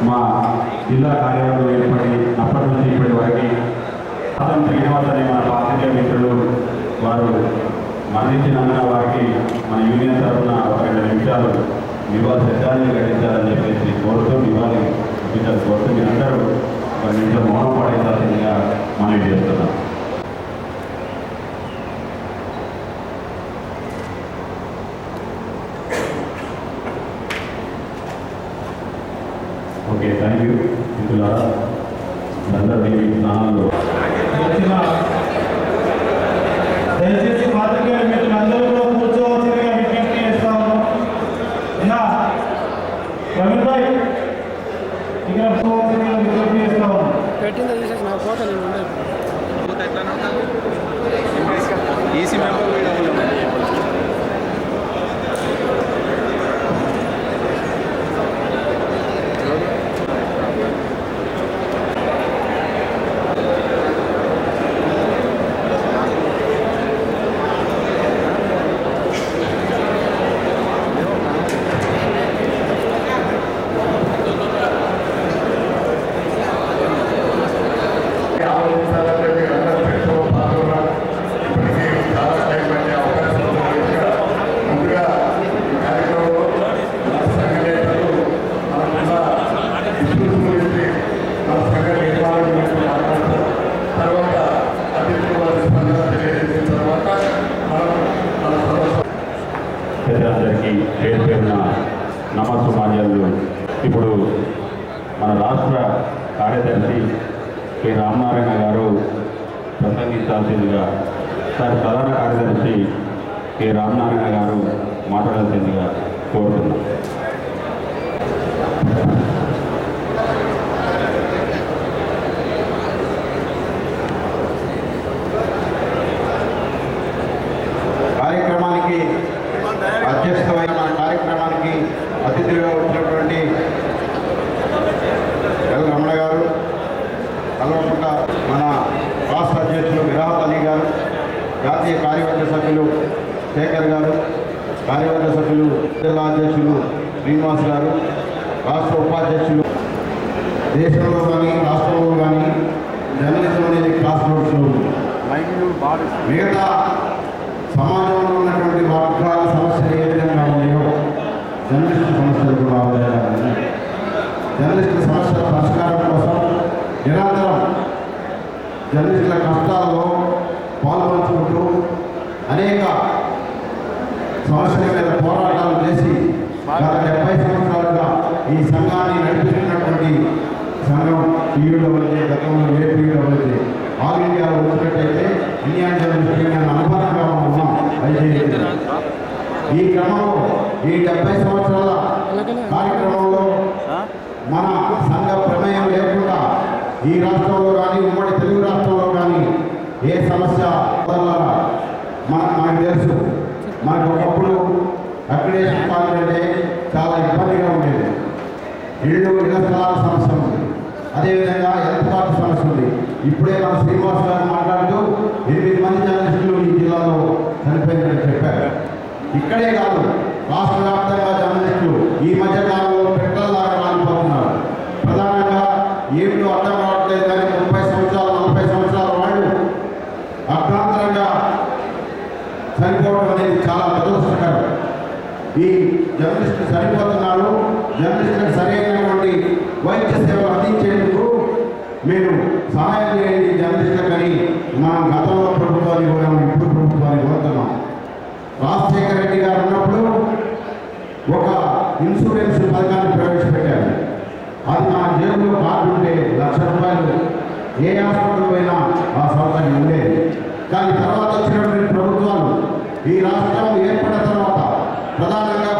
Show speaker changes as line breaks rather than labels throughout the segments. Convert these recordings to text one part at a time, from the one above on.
మా జిల్లా కార్యాలయంలో ఏర్పడి అప్పటి నుంచి ఇప్పటి వరకు శ్రీనివాస్ అనే మన పాత్రికేయ మిత్రులు వారు మరణించినాక వారికి మన యూనియన్ తరఫున ఒక 2 నిమిషాలు నివాళి శ్రద్ధాంజలి ఘటించాలని చెప్పేసి కోరుతూ నివాళి అర్పించాలని కోరుతూ మీరందరూ ఒక నిమిషం మౌనం పాటించాల్సిందిగా మనం చేస్తున్నాం. Okay, thank you. మిత్రులారా, అందరూ మీ స్నానాల్లో
దయచేసి పాత్రికేయుల మిత్రులందరూ కూడా కూర్చోవలసిందిగా విజ్ఞప్తి చేస్తాము. రమేష్ భాయ్ ఇక్కడ కూర్చోవలసిందిగా విజ్ఞప్తి చేస్తాము.
పెట్టింది తీసేసి నా ఫోటో నేను ఉండదు.
ఈసీ మెంబర్
అందరికీ పేరు పేరున నమస్సుమాన్యాలు. ఇప్పుడు మన రాష్ట్ర కార్యదర్శి కె రామనారాయణ గారు ప్రసంగించాల్సిందిగా, సార్ ప్రధాన కార్యదర్శి కె రామనారాయణ గారు మాట్లాడాల్సిందిగా కోరుతున్నాం.
కార్యక్రమానికి అధ్యక్షమైన మన కార్యక్రమానికి అతిథిగా వచ్చినటువంటి ఎల్ రమణ గారు, కల్వకుంట మన రాష్ట్ర అధ్యక్షులు విరాహత్ అలీ గారు, జాతీయ కార్యవర్గ సభ్యులు శేఖర్ గారు, కార్యవర్గ సభ్యులు జిల్లా అధ్యక్షులు శ్రీనివాస్ గారు, రాష్ట్ర ఉపాధ్యక్షులు, దేశంలో కానీ రాష్ట్రంలో కానీ జర్నలిజం అనేది క్లాస్ రోడ్స్లో ఉంది. మిగతా సమాజంలో ఉన్నటువంటి వర్గాల సమస్యలు ఏ విధంగా ఉన్నాయో జర్నలిస్టు సమస్యలు కూడా ఉన్నాయి. జర్నలిస్టుల సమస్యల పరిష్కారం కోసం నిరంతరం జర్నలిస్టుల కష్టాల్లో పాల్పంచుకుంటూ అనేక సమస్యల మీద పోరాటాలు చేసి గత 70 సంవత్సరాలుగా ఈ సంఘాన్ని నడిపిస్తున్నటువంటి సంఘం టీయూడబ్ల్యూజే, గతంలో ఏపీడబ్ల్యూజే, ఆల్ ఇండియాలో వచ్చినట్టయితే ఇండియన్ జర్నలిస్ట్ యూనియన్ అనుబంధంగా ఉన్నాం. అయితే ఈ క్రమంలో ఈ 70 సంవత్సరాల కార్యక్రమంలో మన సంఘ ప్రమేయం లేకుండా ఈ రాష్ట్రంలో కానీ ఉమ్మడి తెలుగు రాష్ట్రంలో కానీ ఏ సమస్య మనకు తెలుసు. మనకు ఒకప్పుడు అక్రిడేషన్ కావాలంటే చాలా ఇబ్బందిగా ఉండేది. ఇళ్ల స్థలాల సమస్య ఉంది, అదేవిధంగా హెల్త్ కార్డు సమస్య ఉంది. ఇప్పుడే మన శ్రీనివాస్ గారు మాట్లాడుతూ 8 మంది జర్నలిస్టులు ఈ జిల్లాలో చనిపోయిందని చెప్పారు. ఇక్కడే కాదు, రాష్ట్ర వ్యాప్తంగా జర్నలిస్టులు ఈ మధ్య కాలంలో పెట్టల్లాగా రాలిపోతున్నారు. ప్రధానంగా ఏమిటో అర్థం కావట్లేదు కానీ 30 సంవత్సరాలు 40 సంవత్సరాల వాళ్ళు అభ్యంతరంగా చనిపోవడం అనేది చాలా దురదృష్టకరం. ఈ జర్నలిస్టులు చనిపోతున్నారు. జర్నలిస్టులకు సరైనటువంటి వైద్య సేవలు అందించేందుకు మీరు సహాయం చేయండి జర్నలిస్టులకని మనం గతంలో ప్రభుత్వాన్ని కూడా ఇప్పుడు ప్రభుత్వాన్ని కోరుతున్నాం. రాజశేఖర రెడ్డి గారు ఉన్నప్పుడు ఒక ఇన్సూరెన్స్ పథకాన్ని ప్రవేశపెట్టారు. అది మన జేబులో కార్డు ఉంటే ₹1,00,000 ఏ హాస్పిటల్ పోయినా ఆ సౌకర్యం ఉండేది. కానీ తర్వాత వచ్చినటువంటి ప్రభుత్వాలు ఈ రాష్ట్రం ఏర్పడిన తర్వాత ప్రధానంగా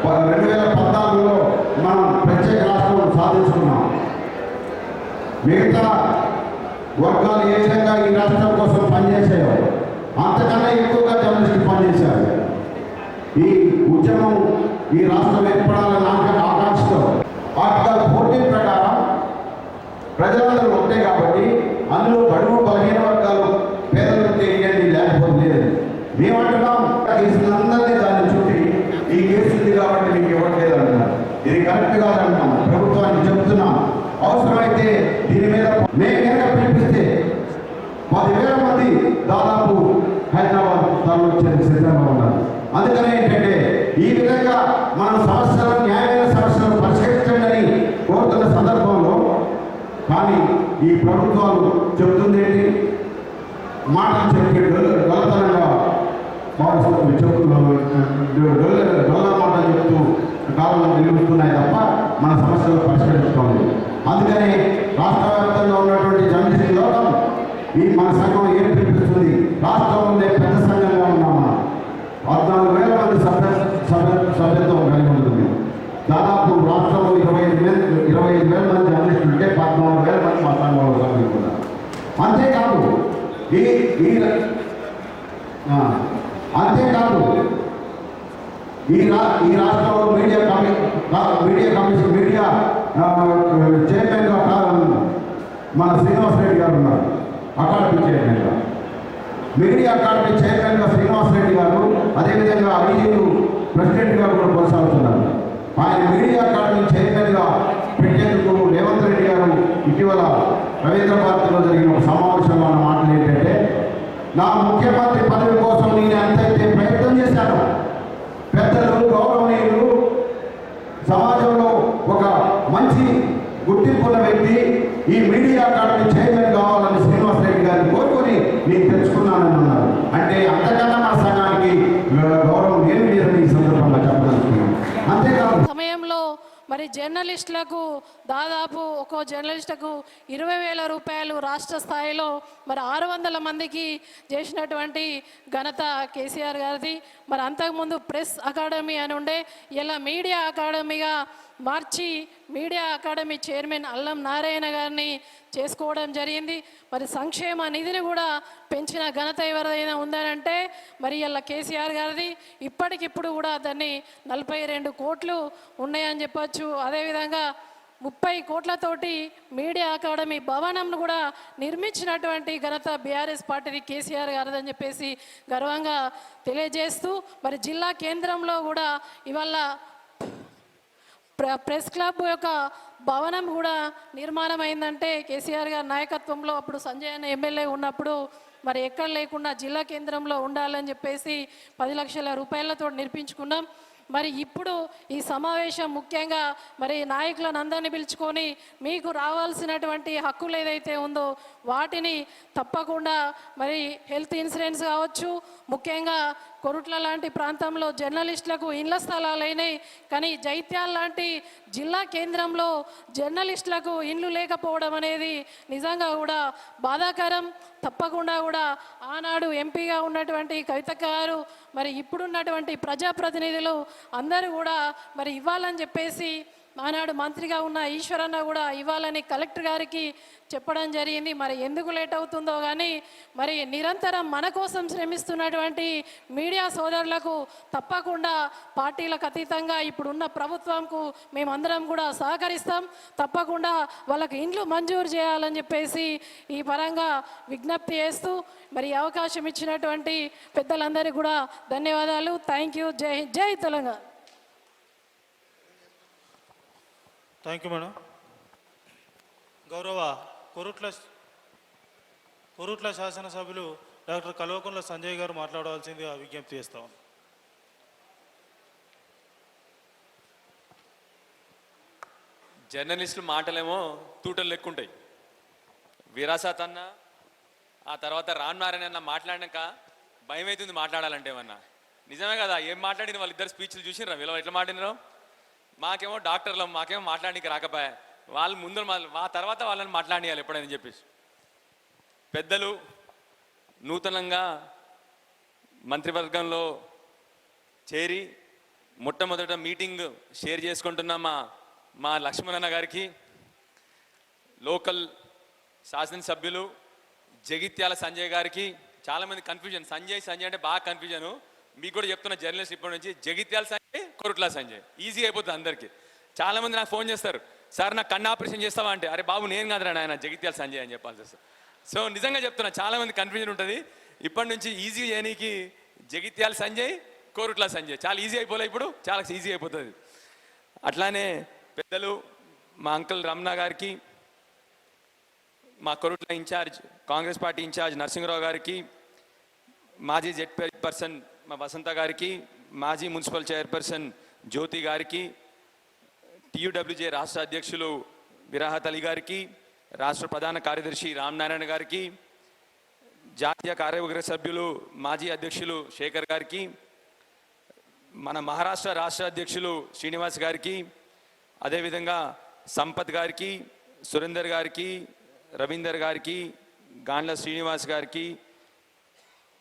2014లో మనం ప్రత్యేక రాష్ట్రం సాధించుకున్నాం. మిగతా వర్గాలు ఏ విధంగా ఈ రాష్ట్రం కోసం పనిచేసాయో అంతకన్నా ఎక్కువగా జర్నలిస్టులు పనిచేశారు. ఈ ఉద్యమం ఈ రాష్ట్రం ఏర్పడాలని ఆకాంక్షతో ఆర్టికల్ 14 ప్రకారం ప్రజలందరూ ఒకటే కాబట్టి అందులో బడుగు బలహీన వర్గాలు పేదలు తెలియండి లేకపోతే లేదు. మేమంటున్నాం కేసులందరినీ దాన్ని చుట్టి ఈ కేసు ఉంది కాబట్టి మీకు ఇవ్వట్లేదు అంటున్నారు. ఇది కరెక్ట్ కాదంటున్నాం. ప్రభుత్వాన్ని పిలుస్తున్నాం. అవసరమైతే దీని మీద మేము కనుక పిలిపిస్తే 10,000 మంది దాదాపు హైదరాబాద్ తరలించేందుకు సిద్ధంగా ఉన్నారు. అందుకనే ఏంటంటే ఈ విధంగా మనం సమస్యలు న్యాయమైన సమస్యలు పరిష్కరించండి అని కోరుతున్న సందర్భంలో కానీ ఈ ప్రభుత్వాలు చెబుతుంది ఏంటి, మాటలు చెప్పి గొల్లతనంగా డొల్ల మాటలు చెప్తూ కాలంలో నిలుస్తున్నాయి తప్ప మన సమస్యలు పరిష్కరించుకోలేదు. అందుకని రాష్ట్ర వ్యాప్తంగా ఉన్నటువంటి జర్నలిస్టు లోకం ఈ మన సంఘం ఏం పిలిపిస్తుంది, రాష్ట్రంలో ఉండే పెద్ద సంఘంగా ఉన్నాం. 14,000 మంది సభ్యత్వం కలిగి ఉంటుంది. దాదాపు రాష్ట్రంలో 25,000 మంది జర్నలిస్టులు ఉంటే 14,000 మంది మా సంఘంలో సభ్యులు ఉన్నారు. అంతేకాదు ఈ రాష్ట్రంలో మీడియా చైర్మన్గా మన శ్రీనివాసరెడ్డి గారు ఉన్నారు. అకాడమీ చైర్మన్గా, మీడియా అకాడమీ చైర్మన్గా శ్రీనివాసరెడ్డి గారు, అదేవిధంగా ఐజీలు ప్రెసిడెంట్గా కూడా కొనసాగుతున్నారు. ఆయన మీడియా అకాడమీ చైర్మన్గా పెట్టేందుకు రేవంత్ రెడ్డి గారు ఇటీవల రవీంద్ర భారతిలో జరిగిన ఒక సమావేశంలో ఉన్న మాటలు ఏంటంటే, నా ముఖ్యమంత్రి పదవి కోసం నేను ఎంతైతే ప్రయత్నం చేశాను, పెద్దలు గౌరవనీయులు సమాజంలో ఒక మంచి గుర్తింపున్న వ్యక్తి ఈ మీడియా అకాడమీ చైర్మన్ కావాలని శ్రీనివాసరెడ్డి గారిని కోరుకొని నేను తెచ్చుకున్నానని అన్నారు. అంటే అంతకన్నా మా సంఘానికి గౌరవం ఏమి లేదని ఈ సందర్భంగా చెప్పదలుచుకున్నాను. అంతేకాదు
సమయంలో మరి జర్నలిస్టులకు దాదాపు ఒక్కో జర్నలిస్టుకు 20,000 రూపాయలు రాష్ట్ర స్థాయిలో మరి 600 మందికి చేసినటువంటి ఘనత కేసీఆర్ గారిది. మరి అంతకుముందు ప్రెస్ అకాడమీ అని ఉండే, ఇలా మీడియా అకాడమీగా మార్చి మీడియా అకాడమీ చైర్మన్ అల్లం నారాయణ గారిని చేసుకోవడం జరిగింది. మరి సంక్షేమ నిధిని కూడా పెంచిన ఘనత ఎవరైనా ఉందనంటే మరి ఇలా కేసీఆర్ గారిది. ఇప్పటికిప్పుడు కూడా దాన్ని 42 కోట్లు ఉన్నాయని చెప్పచ్చు. అదేవిధంగా 30 కోట్లతోటి మీడియా అకాడమీ భవనంను కూడా నిర్మించినటువంటి ఘనత బీఆర్ఎస్ పార్టీది, కేసీఆర్ గారిదని చెప్పేసి గర్వంగా తెలియజేస్తూ మరి జిల్లా కేంద్రంలో కూడా ఇవాళ ప్రెస్ క్లబ్ యొక్క భవనం కూడా నిర్మాణం అయిందంటే కేసీఆర్ గారి నాయకత్వంలో అప్పుడు సంజయ్ అన్న ఎమ్మెల్యే ఉన్నప్పుడు మరి ఎక్కడ లేకుండా జిల్లా కేంద్రంలో ఉండాలని చెప్పేసి 10 లక్షల రూపాయలతో నిర్మించుకున్నాం. మరి ఇప్పుడు ఈ సమావేశం ముఖ్యంగా మరి నాయకులను అందరినీ పిలుచుకొని మీకు రావాల్సినటువంటి హక్కులు ఏదైతే ఉందో వాటిని తప్పకుండా మరి హెల్త్ ఇన్సూరెన్స్ కావచ్చు, ముఖ్యంగా కొరుట్ల లాంటి ప్రాంతంలో జర్నలిస్టులకు ఇండ్ల స్థలాలు అయినాయి, కానీ జైత్యాల లాంటి జిల్లా కేంద్రంలో జర్నలిస్టులకు ఇండ్లు లేకపోవడం అనేది నిజంగా కూడా బాధాకరం. తప్పకుండా కూడా ఆనాడు ఎంపీగా ఉన్నటువంటి కవితక్క గారు మరి ఇప్పుడున్నటువంటి ప్రజాప్రతినిధులు అందరూ కూడా మరి ఇవ్వాలని చెప్పేసి ఆనాడు మంత్రిగా ఉన్న ఈశ్వరన్న కూడా ఇవ్వాలని కలెక్టర్ గారికి చెప్పడం జరిగింది. మరి ఎందుకు లేట్ అవుతుందో కానీ మరి నిరంతరం మన కోసం శ్రమిస్తున్నటువంటి మీడియా సోదరులకు తప్పకుండా పార్టీలకు అతీతంగా ఇప్పుడున్న ప్రభుత్వంకు మేమందరం కూడా సహకరిస్తాం. తప్పకుండా వాళ్ళకి ఇండ్లు మంజూరు చేయాలని చెప్పేసి ఈ పరంగా విజ్ఞప్తి చేస్తూ మరి అవకాశం ఇచ్చినటువంటి పెద్దలందరికీ కూడా ధన్యవాదాలు. Thank you. జై తెలంగాణ.
Thank you madam. గౌరవ కొరుట్ల శాసనసభ్యులు డాక్టర్ కల్వకుంట్ల సంజయ్ గారు మాట్లాడవలసిందిగా విజ్ఞప్తి చేస్తాం.
జర్నలిస్టులు మాటలేమో తూటలు లెక్కుంటాయి. విరాసత్ అన్న ఆ తర్వాత రామ్నారాయణ అన్న మాట్లాడినాక భయం అవుతుంది మాట్లాడాలంటే ఏమన్నా. నిజమే కదా, ఏం మాట్లాడిన వాళ్ళిద్దరు స్పీచ్లు చూసినరా వీళ్ళు ఎట్లా మాట్లాడినారో. మాకేమో డాక్టర్లు, మాకేమో మాట్లాడడానికి రాకపోయా, వాళ్ళు ముందు మా తర్వాత వాళ్ళని మాట్లాడియాలి ఎప్పుడైనా చెప్పేసి. పెద్దలు నూతనంగా మంత్రివర్గంలో చేరి మొట్టమొదట మీటింగ్ షేర్ చేసుకుంటున్న మా లక్ష్మణన్న గారికి, లోకల్ శాసనసభ్యులు జగిత్యాల సంజయ్ గారికి, చాలామంది కన్ఫ్యూజన్ సంజయ్ అంటే బాగా కన్ఫ్యూజను. మీకు కూడా చెప్తున్న జర్నలిస్ట్ ఇప్పటి నుంచి జగిత్యాల సంజయ్, కొరుట్ల సంజయ్ ఈజీ అయిపోతుంది అందరికీ. చాలామంది నాకు ఫోన్ చేస్తారు, సార్ నాకు కన్ను ఆపరేషన్ చేస్తావా అంటే, అరే బాబు నేను కాదురా ఆయన జగిత్యాల సంజయ్ అని చెప్పాల్సి వస్తుంది. సో నిజంగా చెప్తున్నా, చాలామంది కన్ఫ్యూజన్ ఉంటుంది. ఇప్పటి నుంచి ఈజీ చేయడానికి జగిత్యాల సంజయ్, కొరుట్ల సంజయ్ చాలా ఈజీ అయిపోలే, ఇప్పుడు చాలా ఈజీ అయిపోతుంది. అట్లానే పెద్దలు మా అంకుల్ రమణ గారికి, మా Korutla incharge Congress party incharge Narasimharao గారికి, మాజీ జెడ్ పర్సన్ మా వసంత గారికి, మాజీ మున్సిపల్ చైర్పర్సన్ జ్యోతి గారికి, టీయూడబ్ల్యూజే రాష్ట్ర అధ్యక్షులు విరాహత్ అలీ గారికి, రాష్ట్ర ప్రధాన కార్యదర్శి రామనారాయణ గారికి, జాతీయ కార్యవర్గ సభ్యులు మాజీ అధ్యక్షులు శేఖర్ గారికి, మన మహారాష్ట్ర రాష్ట్ర అధ్యక్షులు శ్రీనివాస్ గారికి, అదేవిధంగా సంపత్ గారికి, సురేందర్ గారికి, రవీందర్ గారికి, గాండ్ల శ్రీనివాస్ గారికి,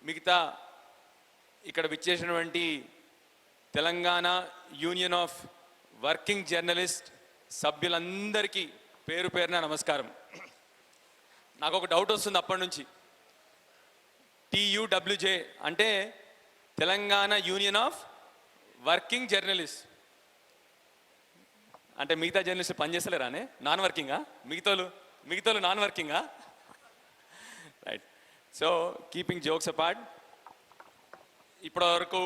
మిగతా ఇక్కడ విచ్చేసినటువంటి Telangana union of working journalist సభ్యులందరికీ పేరు పేరున నమస్కారం. నాకు ఒక డౌట్ వస్తుంది అప్పటి నుంచి. TUWJ అంటే Telangana union of working journalist అంటే మిగతా జర్నలిస్టులు పనిచేస్తలేరానే? నాన్ వర్కింగా? మిగతాలు నాన్ వర్కింగా? Right. So keeping jokes apart, ఇప్పటివరకు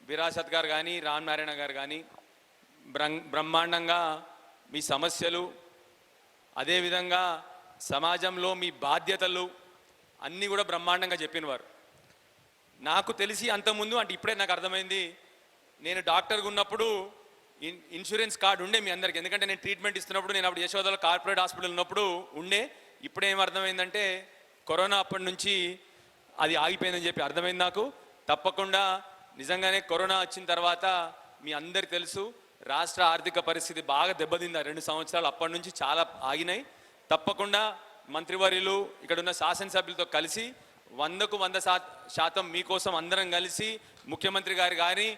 విరాసత్ గారు కానీ రామనారాయణ గారు కానీ బ్రహ్మాండంగా మీ సమస్యలు, అదేవిధంగా సమాజంలో మీ బాధ్యతలు అన్నీ కూడా బ్రహ్మాండంగా చెప్పినవారు. నాకు తెలిసి అంతకుముందు, అంటే ఇప్పుడే నాకు అర్థమైంది, నేను డాక్టర్గా ఉన్నప్పుడు ఇన్సూరెన్స్ కార్డు ఉండే మీ అందరికి. ఎందుకంటే నేను ట్రీట్మెంట్ ఇస్తున్నప్పుడు, నేను అప్పుడు యశోదలో కార్పొరేట్ హాస్పిటల్ ఉన్నప్పుడు ఉండే. ఇప్పుడేం అర్థమైందంటే కరోనా అప్పటి నుంచి అది ఆగిపోయిందని చెప్పి అర్థమైంది నాకు. తప్పకుండా నిజంగానే కరోనా వచ్చిన తర్వాత మీ అందరికి తెలుసు రాష్ట్ర ఆర్థిక పరిస్థితి బాగా దెబ్బతింది. 2 సంవత్సరాలు అప్పటి నుంచి చాలా ఆగినాయి. తప్పకుండా మంత్రివర్యులు ఇక్కడున్న శాసనసభ్యులతో కలిసి 100% మీకోసం అందరం కలిసి ముఖ్యమంత్రి గారు కానీ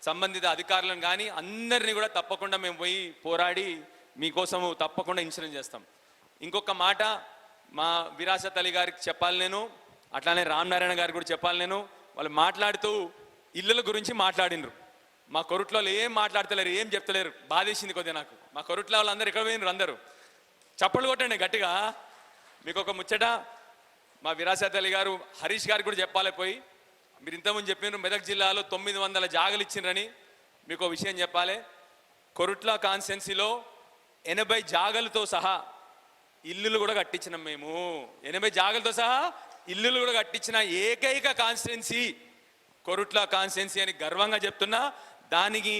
సంబంధిత అధికారులను కానీ అందరినీ కూడా తప్పకుండా మేము పోయి పోరాడి మీకోసము తప్పకుండా ఇన్సూరెన్స్ చేస్తాం. ఇంకొక మాట మా విరాసత్ అలీ గారికి చెప్పాలి నేను, అట్లానే రామనారాయణ గారికి కూడా చెప్పాలి నేను. వాళ్ళు మాట్లాడుతూ ఇళ్ళల గురించి మాట్లాడినరు. మా కొరుట్లో ఏం మాట్లాడతలేరు, ఏం చెప్తలేరు. బాధేసింది కొద్దిగా నాకు. మా కొరుట్లో వాళ్ళందరూ ఎక్కడ పోయినారు? అందరూ చప్పట్లు కొట్టండి గట్టిగా. మీకు ఒక ముచ్చట, మా విరాసత్ అలీ గారు హరీష్ గారికి కూడా చెప్పాలి పోయి. మీరు ఇంతకుముందు చెప్పినారు మెదక్ జిల్లాలో 900 జాగలు ఇచ్చిండ్రని. మీకు ఒక విషయం చెప్పాలి, కొరుట్ల కాన్స్టిట్యున్సీలో 80 జాగలతో సహా ఇల్లులు కూడా కట్టించినాం మేము. 80 జాగలతో సహా ఇల్లులు కూడా కట్టించిన ఏకైక కాన్స్టిట్యున్సీ కొరుట్ల కాన్స్టిట్యున్సీ అని గర్వంగా చెప్తున్నా. దానికి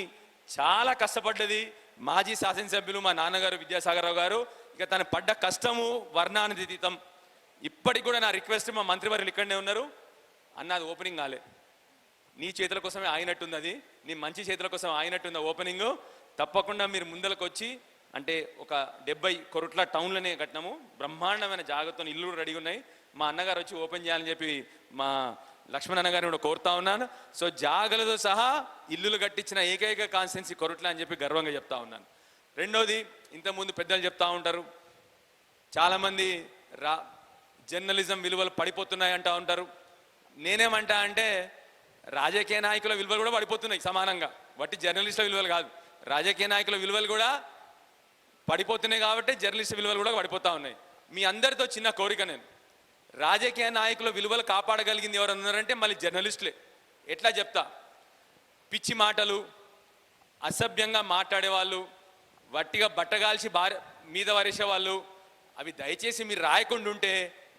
చాలా కష్టపడ్డది మాజీ శాసనసభ్యులు మా నాన్నగారు విద్యాసాగరరావు గారు. ఇక తను పడ్డ కష్టము వర్ణానుతీతం. ఇప్పటికి కూడా నా రిక్వెస్ట్, మా మంత్రివర్యులు ఇక్కడనే ఉన్నారు, అన్నది ఓపెనింగ్ కాలే. నీ చేతుల కోసమే ఆగినట్టుంది, అది నీ మంచి చేతుల కోసం ఆగినట్టుంది ఓపెనింగ్. తప్పకుండా మీరు ముందరకు వచ్చి, అంటే ఒక 70 కొరుట్ల టౌన్లోనే కట్టినాము. బ్రహ్మాండమైన జాగ్రత్త ఇల్లు రెడీ ఉన్నాయి. మా అన్నగారు వచ్చి ఓపెన్ చేయాలని చెప్పి మా లక్ష్మణ్ అన్నగారిని కూడా కోరుతా ఉన్నాను. సో జాగలతో సహా ఇల్లులు కట్టించిన ఏకైక కాన్స్టిట్యున్సీ కొరుట్ల అని చెప్పి గర్వంగా చెప్తా ఉన్నాను. రెండోది, ఇంతకుముందు పెద్దలు చెప్తా ఉంటారు, చాలామంది జర్నలిజం విలువలు పడిపోతున్నాయి అంటూ ఉంటారు. నేనేమంటా అంటే రాజకీయ నాయకుల విలువలు కూడా పడిపోతున్నాయి సమానంగా. వట్టి జర్నలిస్టుల విలువలు కాదు, రాజకీయ నాయకుల విలువలు కూడా పడిపోతున్నాయి. కాబట్టి జర్నలిస్ట్ విలువలు కూడా పడిపోతూ ఉన్నాయి. మీ అందరితో చిన్న కోరిక, నేను రాజకీయ నాయకుల విలువలు కాపాడగలిగింది ఎవరు ఉన్నారంటే మళ్ళీ జర్నలిస్టులే. ఎట్లా చెప్తా, పిచ్చి మాటలు, అసభ్యంగా మాట్లాడేవాళ్ళు, వట్టిగా బట్టగాల్చి మీద వరేసేవాళ్ళు, అవి దయచేసి మీరు రాయకుండా ఉంటే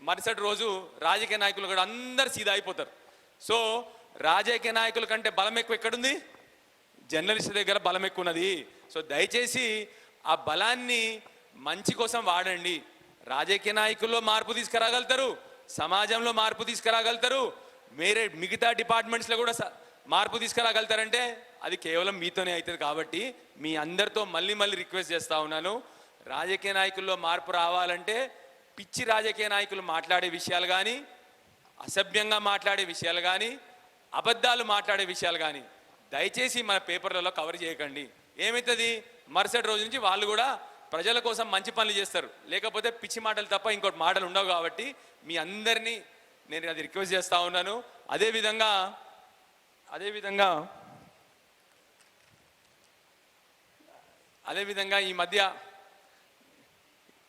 మరుసటి రోజు రాజకీయ నాయకులు కూడా అందరు సీదా అయిపోతారు. సో రాజకీయ నాయకుల కంటే బలం ఎక్కువ ఎక్కడుంది? జర్నలిస్ట్ దగ్గర బలం ఎక్కువ ఉన్నది. సో దయచేసి ఆ బలాన్ని మంచి కోసం వాడండి. రాజకీయ నాయకుల్లో మార్పు తీసుకురాగలుగుతారు, సమాజంలో మార్పు తీసుకురాగలుగుతారు, మిగతా డిపార్ట్మెంట్స్లో కూడా మార్పు తీసుకురాగలుగుతారంటే అది కేవలం మీతోనే అవుతుంది. కాబట్టి మీ అందరితో మళ్ళీ రిక్వెస్ట్ చేస్తూ ఉన్నాను, రాజకీయ నాయకుల్లో మార్పు రావాలంటే పిచ్చి రాజకీయ నాయకులు మాట్లాడే విషయాలు కానీ, అసభ్యంగా మాట్లాడే విషయాలు కానీ, అబద్ధాలు మాట్లాడే విషయాలు కానీ దయచేసి మన పేపర్లలో కవర్ చేయకండి. ఏమవుతుంది, మరుసటి రోజు నుంచి వాళ్ళు కూడా ప్రజల కోసం మంచి పనులు చేస్తారు. లేకపోతే పిచ్చి మాటలు తప్ప ఇంకోటి మాటలు ఉండవు. కాబట్టి మీ అందరినీ నేను అది రిక్వెస్ట్ చేస్తూ ఉన్నాను. అదేవిధంగా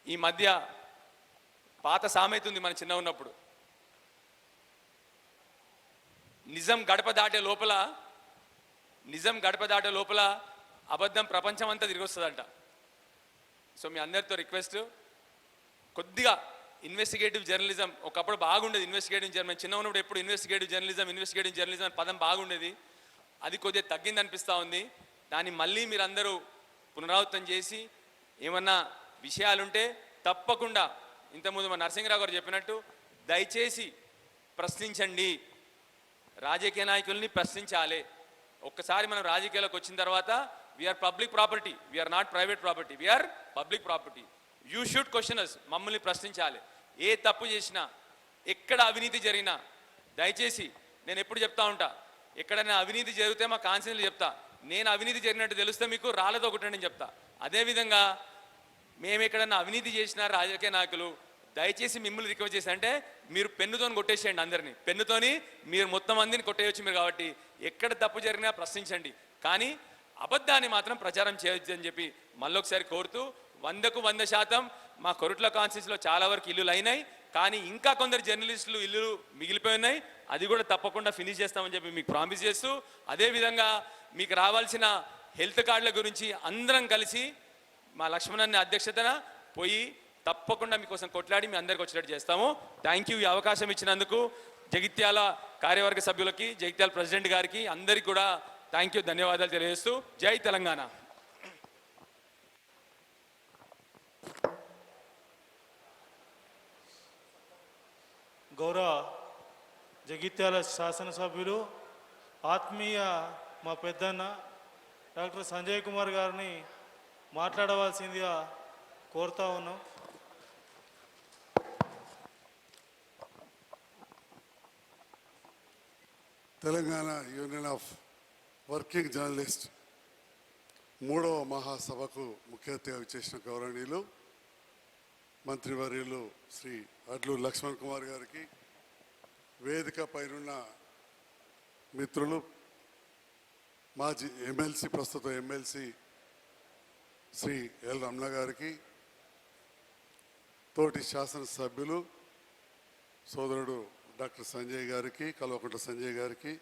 ఈ మధ్య పాత సామెత ఉంది మన చిన్న ఉన్నప్పుడు, నిజం గడప దాటే లోపల అబద్ధం ప్రపంచం అంతా తిరిగి వస్తుందంట. సో మీ అందరితో రిక్వెస్ట్, కొద్దిగా ఇన్వెస్టిగేటివ్ జర్నలిజం ఒకప్పుడు బాగుండేది. ఇన్వెస్టిగేటివ్ జర్నలిజం చిన్న ఉన్నప్పుడు ఎప్పుడు ఇన్వెస్టిగేటివ్ జర్నలిజం అని పదం బాగుండేది. అది కొద్దిగా తగ్గింది అనిపిస్తూ ఉంది. దాన్ని మళ్ళీ మీరు అందరూ పునరావృతం చేసి ఏమన్నా విషయాలుంటే తప్పకుండా ఇంతకుముందు మా నరసింహరావు గారు చెప్పినట్టు దయచేసి ప్రశ్నించండి. రాజకీయ నాయకుల్ని ప్రశ్నించాలి. ఒక్కసారి మనం రాజకీయాలకు వచ్చిన తర్వాత we are public property, we are not private property, we are public property. You should question us, మమ్మల్ని ప్రశ్నించాలి. ఏ తప్పు చేసినా, ఎక్కడ అవినీతి జరిగినా దయచేసి నేను ఎప్పుడు చెప్తా ఉంటా, ఎక్కడైనా అవినీతి జరిగితే మా కాన్స్టిట్యూన్సీలో చెప్తా, నేను అవినీతి జరిగినట్టు తెలిస్తే మీకు రాళ్ళతో ఒకటండి చెప్తా. అదేవిధంగా మేము ఎక్కడన్నా అవినీతి చేసిన రాజకీయ నాయకులు దయచేసి మిమ్మల్ని రిక్వెస్ట్ చేసి అంటే మీరు పెన్నుతోని కొట్టేసేయండి. అందరినీ పెన్నుతోని మీరు మొత్తం మందిని కొట్టేయచ్చు మీరు. కాబట్టి ఎక్కడ తప్పు జరిగినా ప్రశ్నించండి, కానీ అబద్ధాన్ని మాత్రం ప్రచారం చేయొచ్చు అని చెప్పి మళ్ళొకసారి కోరుతూ, 100% మా కొరుట్ల కాన్స్టిట్యూన్సీలో చాలా వరకు ఇల్లులు అయినాయి, కానీ ఇంకా కొందరు జర్నలిస్టులు ఇల్లులు మిగిలిపోయి ఉన్నాయి. అది కూడా తప్పకుండా ఫినిష్ చేస్తామని చెప్పి మీకు ప్రామిస్ చేస్తూ, అదేవిధంగా మీకు రావాల్సిన హెల్త్ కార్డుల గురించి అందరం కలిసి మా లక్ష్మణన్న అధ్యక్షతన పోయి తప్పకుండా మీకోసం కొట్లాడి మీ అందరికి వచ్చేటట్టు చేస్తాము. Thank you. ఈ అవకాశం ఇచ్చినందుకు జగిత్యాల కార్యవర్గ సభ్యులకి, జగిత్యాల ప్రెసిడెంట్ గారికి అందరికీ కూడా థ్యాంక్ యూ, ధన్యవాదాలు తెలియజేస్తూ జై తెలంగాణ.
గౌరవ జగిత్యాల శాసనసభ్యులు ఆత్మీయ మా పెద్దన్న డాక్టర్ సంజయ్ కుమార్ గారిని మాట్లాడవలసిందిగా కోరుతా ఉన్నాం.
Telangana union of working journalist 3వ మహాసభకు ముఖ్య అతిథిగా చేసిన గౌరవనీయులు మంత్రివర్యులు శ్రీ అడ్లూరి లక్ష్మణ్ కుమార్ గారికి, వేదిక పైనున్న మిత్రులు, మాజీ ఎమ్మెల్సీ, ప్రస్తుత ఎమ్మెల్సీ శ్రీ ఎల్ రమణ గారికి, తోటి శాసనసభ్యులు సోదరుడు డాక్టర్ సంజయ్ గారికి, కల్వకుంట్ల సంజయ్ గారికి,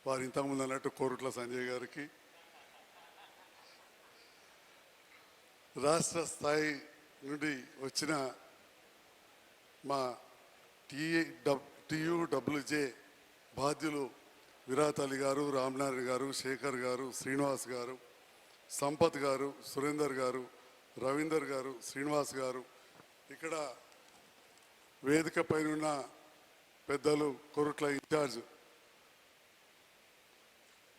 వారు ఇంతకుముందు అన్నట్టు కోరుట్ల సంజయ్ గారికి, రాష్ట్ర స్థాయి నుండి వచ్చిన మా టీయూడబ్ల్యూజే బాధ్యులు విరాట్ అలీ గారు, రామనారాయణ గారు, శేఖర్ గారు, శ్రీనివాస్ గారు, సంపత్ గారు, సురేందర్ గారు, రవీందర్ గారు, శ్రీనివాస్ గారు, ఇక్కడ వేదిక పైన పెద్దలు కొరుట్ల ఇన్ఛార్జ్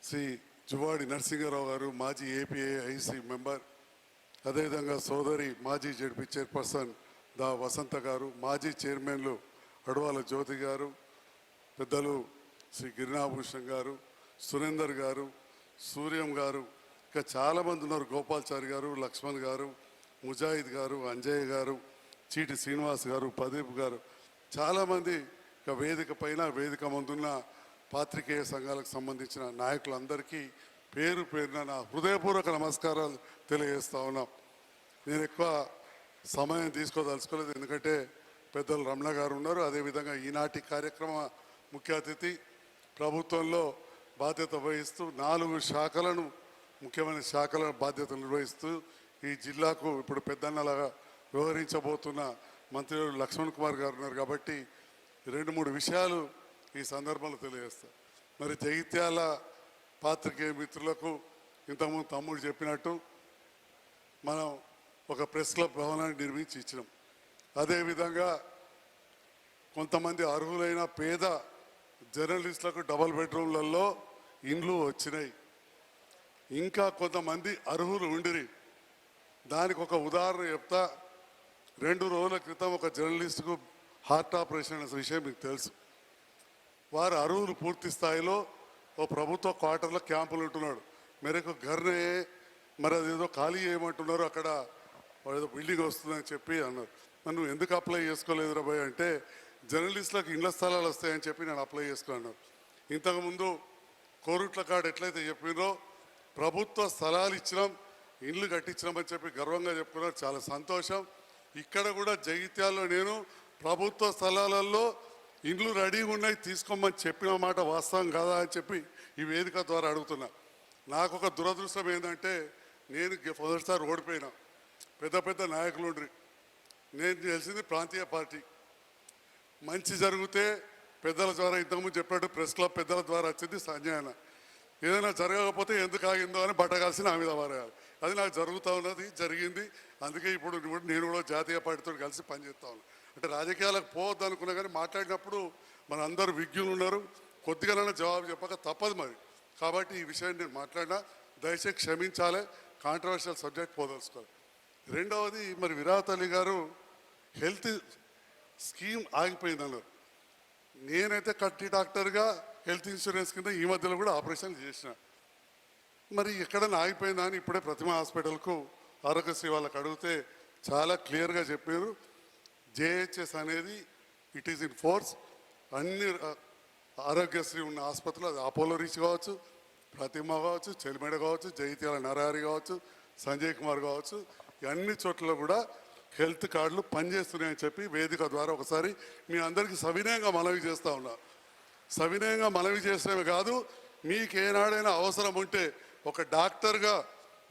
శ్రీ జువాడి నరసింహారావు గారు, మాజీ ఏపీఐసి మెంబర్, అదేవిధంగా సోదరి మాజీ జడ్పీ చైర్పర్సన్ దా వసంత గారు, మాజీ చైర్మన్లు అడవాల జ్యోతి గారు, పెద్దలు శ్రీ గిరినాభూషణ్ గారు, సురేందర్ గారు, సూర్యం గారు, ఇంకా చాలామంది ఉన్నారు, గోపాల్చారి గారు, లక్ష్మణ్ గారు, ముజాహిద్ గారు, అంజయ్య గారు, చీటి శ్రీనివాస్ గారు, ప్రదీప్ గారు, చాలామంది ఇక వేదిక పైన వేదిక ముందున్న పాత్రికేయ సంఘాలకు సంబంధించిన నాయకులందరికీ పేరు పేరున నా హృదయపూర్వక నమస్కారాలు తెలియజేస్తా ఉన్నాం. నేను ఎక్కువ సమయం తీసుకోదలుచుకోలేదు, ఎందుకంటే పెద్దలు రమణ గారు ఉన్నారు. అదేవిధంగా ఈనాటి కార్యక్రమ ముఖ్య అతిథి ప్రభుత్వంలో బాధ్యత వహిస్తూ 4 శాఖలను, ముఖ్యమైన శాఖల బాధ్యతలు నిర్వహిస్తూ ఈ జిల్లాకు ఇప్పుడు పెద్దన్నలాగా వ్యవహరించబోతున్న మంత్రి లక్ష్మణ్ కుమార్ గారు ఉన్నారు. కాబట్టి 2-3 విషయాలు ఈ సందర్భంలో తెలియజేస్తారు. మరి జగిత్యాల పాత్రికేయ మిత్రులకు ఇంతకుముందు తమ్ముడు చెప్పినట్టు మనం ఒక ప్రెస్ క్లబ్ భవనాన్ని నిర్మించి ఇచ్చినాం. అదేవిధంగా కొంతమంది అర్హులైన పేద జర్నలిస్టులకు డబుల్ బెడ్రూమ్లలో ఇండ్లు వచ్చినాయి. ఇంకా కొంతమంది అర్హులు ఉండిరి. దానికి ఒక ఉదాహరణ చెప్తా. 2 రోజుల క్రితం ఒక జర్నలిస్టుకు హార్ట్ ఆపరేషన్ అనే విషయం మీకు తెలుసు. వారు అర్హులు పూర్తి స్థాయిలో ఓ ప్రభుత్వ క్వార్టర్లో క్యాంపులు ఉంటున్నాడు. మేరకు ఘర్నే మరి అదేదో ఖాళీ చేయమంటున్నారు, అక్కడ ఏదో బిల్డింగ్ వస్తుందని చెప్పి అన్నారు. నన్ను ఎందుకు అప్లై చేసుకోలేదు రాబోయ్ అంటే, జర్నలిస్టులకు ఇళ్ల స్థలాలు వస్తాయని చెప్పి నేను అప్లై చేసుకున్నాను. ఇంతకుముందు కోరుట్ల కాడ ఎట్లయితే చెప్పినో ప్రభుత్వ స్థలాలు ఇచ్చినాం, ఇండ్లు కట్టించినామని చెప్పి గర్వంగా చెప్పుకున్నారు. చాలా సంతోషం. ఇక్కడ కూడా జగిత్యాల్లో నేను ప్రభుత్వ స్థలాలలో ఇండ్లు రెడీగా ఉన్నాయి, తీసుకోమని చెప్పిన మాట వాస్తవం కాదా అని చెప్పి ఈ వేదిక ద్వారా అడుగుతున్నా. నాకు ఒక దురదృష్టం ఏంటంటే, నేను మొదటిసారి ఓడిపోయినా. పెద్ద పెద్ద నాయకులు ఉండ్రి. నేను తెలిసింది ప్రాంతీయ పార్టీ. మంచి జరిగితే పెద్దల ద్వారా, ఇంతకుముందు చెప్పినట్టు ప్రెస్ క్లబ్ పెద్దల ద్వారా వచ్చింది సంజయన. ఏదైనా జరగకపోతే ఎందుకు ఆగిందో అని బట్ట కలిసి నా మీద వారేయాలి. అది నాకు జరుగుతూ ఉన్నది, జరిగింది. అందుకే ఇప్పుడు నేను కూడా జాతీయ పార్టీతో కలిసి పనిచేస్తా ఉన్నాను. అంటే రాజకీయాలకు పోవద్దు అనుకున్నా కానీ మాట్లాడినప్పుడు మన అందరూ విజ్ఞులు ఉన్నారు, కొద్దిగానైనా జవాబు చెప్పక తప్పదు మరి. కాబట్టి ఈ విషయాన్ని నేను మాట్లాడినా దయచేసి క్షమించాలి, కాంట్రవర్షియల్ సబ్జెక్ట్ పోదలుచుకోవాలి. రెండవది, మరి విరాట్ అలీ గారు హెల్త్ స్కీమ్ ఆగిపోయింది అన్నారు. నేనైతే కట్టి డాక్టర్గా హెల్త్ ఇన్సూరెన్స్ కింద ఈ మధ్యలో కూడా ఆపరేషన్ చేసిన. మరి ఎక్కడైనా ఆగిపోయిందా అని ఇప్పుడే ప్రతిమ హాస్పిటల్కు ఆరోగ్యశ్రీ వాళ్ళకి అడిగితే చాలా క్లియర్గా చెప్పారు. జేహెచ్ఎస్ అనేది ఇట్ ఈస్ ఇన్ ఫోర్స్. అన్ని ఆరోగ్యశ్రీ ఉన్న ఆసుపత్రులు, అది అపోలో రీచ్ కావచ్చు, ప్రతిమ కావచ్చు, చెలిమేడ కావచ్చు, జైత్యాల నరహరి కావచ్చు, సంజయ్ కుమార్ కావచ్చు, అన్ని చోట్ల కూడా హెల్త్ కార్డులు పనిచేస్తున్నాయని చెప్పి వేదిక ద్వారా ఒకసారి మీ అందరికీ సవినయంగా మనవి చేస్తూ ఉన్నా. సవినయంగా మనవి చేసినవి కాదు, మీకు ఏనాడైనా అవసరం ఉంటే ఒక డాక్టర్గా,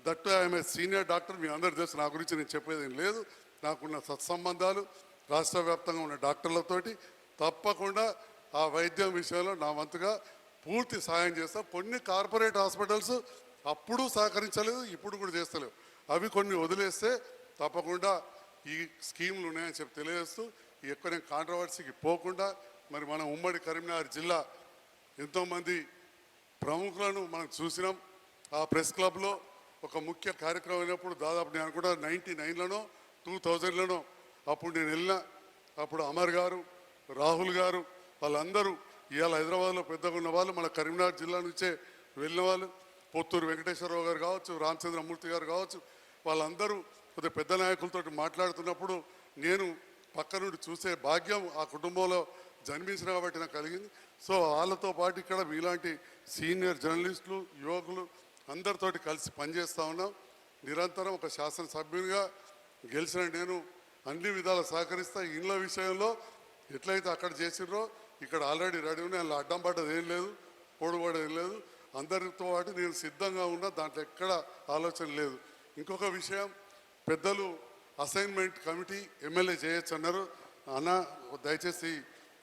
దట్టు ఆమె సీనియర్ డాక్టర్, మీ అందరు తెలుసు, నా గురించి నేను చెప్పేది ఏం లేదు. నాకున్న సత్సంబంధాలు రాష్ట్ర వ్యాప్తంగా ఉన్న డాక్టర్లతోటి తప్పకుండా ఆ వైద్యం విషయంలో నా వంతుగా పూర్తి సాయం చేస్తా. కొన్ని కార్పొరేట్ హాస్పిటల్స్ అప్పుడు సహకరించలేదు, ఇప్పుడు కూడా చేస్తలేవు. అవి కొన్ని వదిలేస్తే తప్పకుండా ఈ స్కీములు ఉన్నాయని చెప్పి తెలియజేస్తూ, ఎక్కువ కాంట్రవర్సీకి పోకుండా మరి మన ఉమ్మడి కరీంనగర్ జిల్లా ఎంతోమంది ప్రముఖులను మనం చూసినాం. ఆ ప్రెస్ క్లబ్లో ఒక ముఖ్య కార్యక్రమం అయినప్పుడు దాదాపు నేను కూడా 99లోనో 2000లోనో అప్పుడు నేను వెళ్ళిన. అప్పుడు అమర్ గారు, రాహుల్ గారు, వాళ్ళందరూ ఇవాళ హైదరాబాద్లో పెద్దగా ఉన్న వాళ్ళు, మన కరీంనగర్ జిల్లా నుంచే వెళ్ళిన వాళ్ళు, పొత్తూరు వెంకటేశ్వరరావు గారు కావచ్చు, రామచంద్రమూర్తి గారు కావచ్చు, వాళ్ళందరూ కొద్దిగా పెద్ద నాయకులతో మాట్లాడుతున్నప్పుడు నేను పక్క నుండి చూసే భాగ్యం ఆ కుటుంబంలో జన్మించిన కాబట్టి నాకు కలిగింది. సో వాళ్ళతో పాటు ఇక్కడ మీలాంటి సీనియర్ జర్నలిస్టులు, యువకులు అందరితోటి కలిసి పనిచేస్తూ ఉన్నాం. నిరంతరం ఒక శాసనసభ్యునిగా గెలిచిన నేను అన్ని విధాల సహకరిస్తా. ఇళ్ళ విషయంలో ఎట్లయితే అక్కడ చేసిర్రో ఇక్కడ ఆల్రెడీ రెడీ ఉన్నాయి. అందులో అడ్డం పడ్డది ఏం లేదు, పొడుపడేది ఏం లేదు. అందరితో పాటు నేను సిద్ధంగా ఉన్నా, దాంట్లో ఎక్కడ ఆలోచన లేదు. ఇంకొక విషయం, పెద్దలు అసైన్మెంట్ కమిటీ ఎమ్మెల్యే చేయొచ్చు అన్నారు. అన్న దయచేసి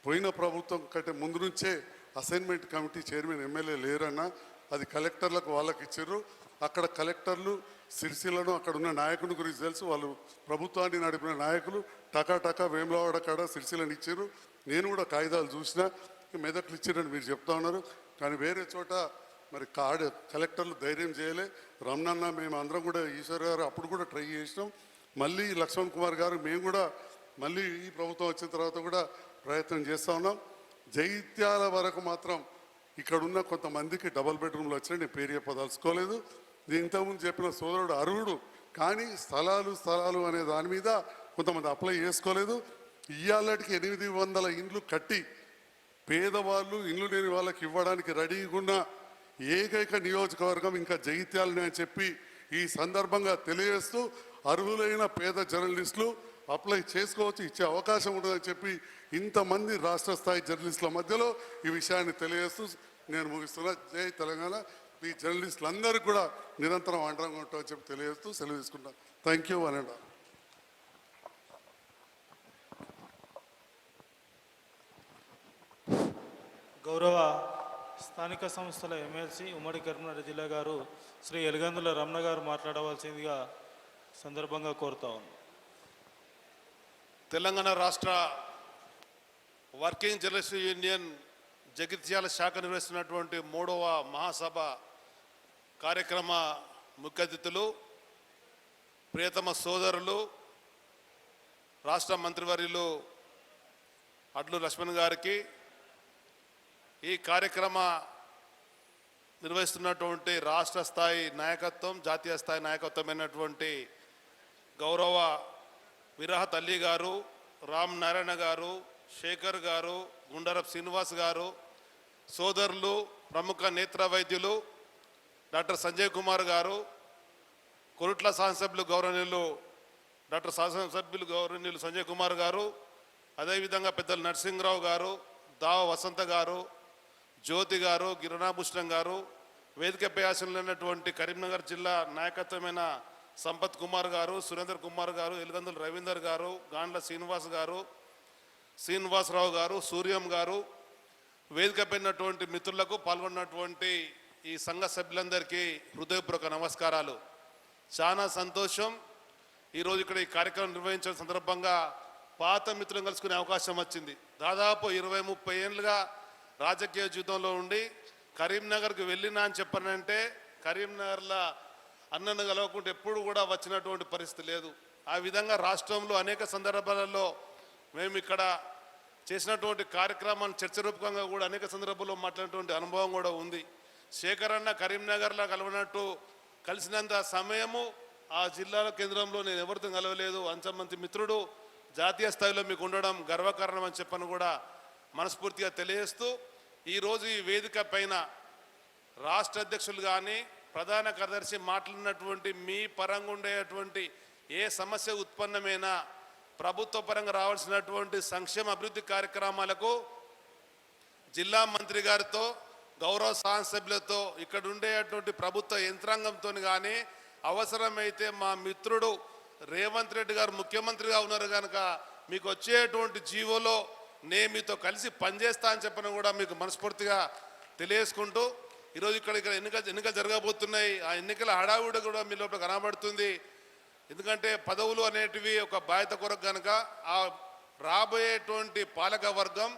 పోయిన ప్రభుత్వం కంటే ముందు నుంచే అసైన్మెంట్ కమిటీ చైర్మన్ ఎమ్మెల్యే లేరన్న, అది కలెక్టర్లకు వాళ్ళకి ఇచ్చారు. అక్కడ కలెక్టర్లు సిరిసిల్లను అక్కడ ఉన్న నాయకుని గురించి తెలుసు, వాళ్ళు ప్రభుత్వాన్ని నడిపిన నాయకులు టకా వేములవాడ కాడ సిరిసిల్లని ఇచ్చారు. నేను కూడా కాగితాలు చూసినా, మెదక్లు ఇచ్చారని మీరు చెప్తా ఉన్నారు. కానీ వేరే చోట మరి కలెక్టర్లు ధైర్యం చేయలే. రమణన్న మేము అందరం కూడా, ఈశ్వర్ గారు అప్పుడు కూడా ట్రై చేసినాం. మళ్ళీ లక్ష్మణ్ కుమార్ గారు మేము కూడా మళ్ళీ ఈ ప్రభుత్వం వచ్చిన తర్వాత కూడా ప్రయత్నం చేస్తూ ఉన్నాం. జైత్యాల వరకు మాత్రం ఇక్కడ ఉన్న కొంతమందికి డబల్ బెడ్రూమ్లు వచ్చినాయి, నేను పేరు చెప్పదలుచుకోలేదు. నేను ఇంతకుముందు చెప్పిన సోదరుడు అర్హుడు, కానీ స్థలాలు అనే దాని మీద కొంతమంది అప్లై చేసుకోలేదు. ఇవాళకి 800 ఇండ్లు కట్టి పేదవాళ్ళు, ఇండ్లు లేని వాళ్ళకి ఇవ్వడానికి రెడీగా ఉన్న ఏకైక నియోజకవర్గం ఇంకా జగిత్యాలనే అని చెప్పి ఈ సందర్భంగా తెలియజేస్తూ, అర్హులైన పేద జర్నలిస్టులు అప్లై చేసుకోవచ్చు, ఇచ్చే అవకాశం ఉంటుందని చెప్పి ఇంతమంది రాష్ట్ర స్థాయి జర్నలిస్టుల మధ్యలో ఈ విషయాన్ని తెలియజేస్తూ నేను ముగిస్తున్నా. జై తెలంగాణ. ఈ జర్నలిస్టులందరికీ కూడా నిరంతరం అండగా ఉంటామని చెప్పి తెలియజేస్తూ సెలవు తీసుకుంటాను. థ్యాంక్ యూ అనండి.
గౌరవ స్థానిక సంస్థల ఎమ్మెల్సీ ఉమ్మడి కరీంనగర్ జిల్లా గారు శ్రీ ఎలుగందుల రమణ గారు మాట్లాడవలసిందిగా సందర్భంగా కోరుతా ఉన్నాను.
తెలంగాణ రాష్ట్ర వర్కింగ్ జర్నలిస్ట్ యూనియన్ జగిత్యాల శాఖ నిర్వహిస్తున్నటువంటి 3వ మహాసభ కార్యక్రమ ముఖ్య అతిథులు, ప్రియతమ సోదరులు, రాష్ట్ర మంత్రివర్యులు అడ్లు లక్ష్మణ్ గారికి, ఈ కార్యక్రమ నిర్వహిస్తున్నటువంటి రాష్ట్ర స్థాయి నాయకత్వం, జాతీయ స్థాయి నాయకత్వమైనటువంటి గౌరవ విరాహత్ అలీ గారు, రామ్ నారాయణ గారు, శేఖర్ గారు, గుండరప్ శ్రీనివాస్ గారు, సోదరులు, ప్రముఖ నేత్ర వైద్యులు డాక్టర్ సంజయ్ కుమార్ గారు, కొరుట్ల శాసనసభ్యులు గౌరవనీయులు డాక్టర్ శాసనసభ్యులు గౌరవనీయులు సంజయ్ కుమార్ గారు, అదేవిధంగా పెద్దలు నరసింహరావు గారు, దావ వసంత గారు, జ్యోతి గారు, గిరినాభూషణం గారు, వేదికపై ఆశలున్నటువంటి కరీంనగర్ జిల్లా నాయకత్వమైన సంపత్ కుమార్ గారు, సురేందర్ కుమార్ గారు, ఎలుగందుల రవీందర్ గారు, గాండ్ల శ్రీనివాస్ గారు, శ్రీనివాసరావు గారు, సూర్యం గారు, వేదిక పైనటువంటి మిత్రులకు, పాల్గొన్నటువంటి ఈ సంఘ సభ్యులందరికీ హృదయపూర్వక నమస్కారాలు. చాలా సంతోషం. ఈరోజు ఇక్కడ ఈ కార్యక్రమం నిర్వహించిన సందర్భంగా పాత మిత్రులను కలుసుకునే అవకాశం వచ్చింది. దాదాపు 20-30 ఏళ్ళుగా రాజకీయ జీవితంలో ఉండి కరీంనగర్కి వెళ్ళినా అని చెప్పనంటే కరీంనగర్లో అన్నను కలవకుంటే ఎప్పుడు కూడా వచ్చినటువంటి పరిస్థితి లేదు. ఆ విధంగా రాష్ట్రంలో అనేక సందర్భాలలో మేము ఇక్కడ చేసినటువంటి కార్యక్రమాన్ని చర్చ రూపకంగా కూడా అనేక సందర్భాల్లో మాట్లాడినటువంటి అనుభవం కూడా ఉంది. శేఖర్ అన్న కరీంనగర్లో కలవనట్టు కలిసినంత సమయము ఆ జిల్లాల కేంద్రంలో నేను ఎవరితో కలవలేదు. అంచమంతి మిత్రుడు జాతీయ స్థాయిలో మీకు ఉండడం గర్వకారణం అని చెప్పని కూడా మనస్ఫూర్తిగా తెలియజేస్తూ, ఈరోజు ఈ వేదిక పైన రాష్ట్ర అధ్యక్షులు కానీ ప్రధాన కార్యదర్శి మాట్లాడినటువంటి మీ పరంగా ఉండేటువంటి ఏ సమస్య ఉత్పన్నమైనా ప్రభుత్వ పరంగా రావాల్సినటువంటి సంక్షేమ అభివృద్ధి కార్యక్రమాలకు జిల్లా మంత్రి గారితో, గౌరవ శాసనసభ్యులతో, ఇక్కడ ఉండేటువంటి ప్రభుత్వ యంత్రాంగంతో కానీ అవసరమైతే మా మిత్రుడు రేవంత్ రెడ్డి గారు ముఖ్యమంత్రిగా ఉన్నారు కనుక మీకు వచ్చేటువంటి జీవోలో నేను మీతో కలిసి పనిచేస్తా అని చెప్పని కూడా మీకు మనస్ఫూర్తిగా తెలియజేసుకుంటూ, ఈరోజు ఇక్కడ ఎన్నికలు జరగబోతున్నాయి. ఆ ఎన్నికల హడావుడి కూడా మీ లోపల కనబడుతుంది. ఎందుకంటే పదవులు అనేటివి ఒక బాధ్యత కొరకు కనుక ఆ రాబోయేటువంటి పాలక వర్గం,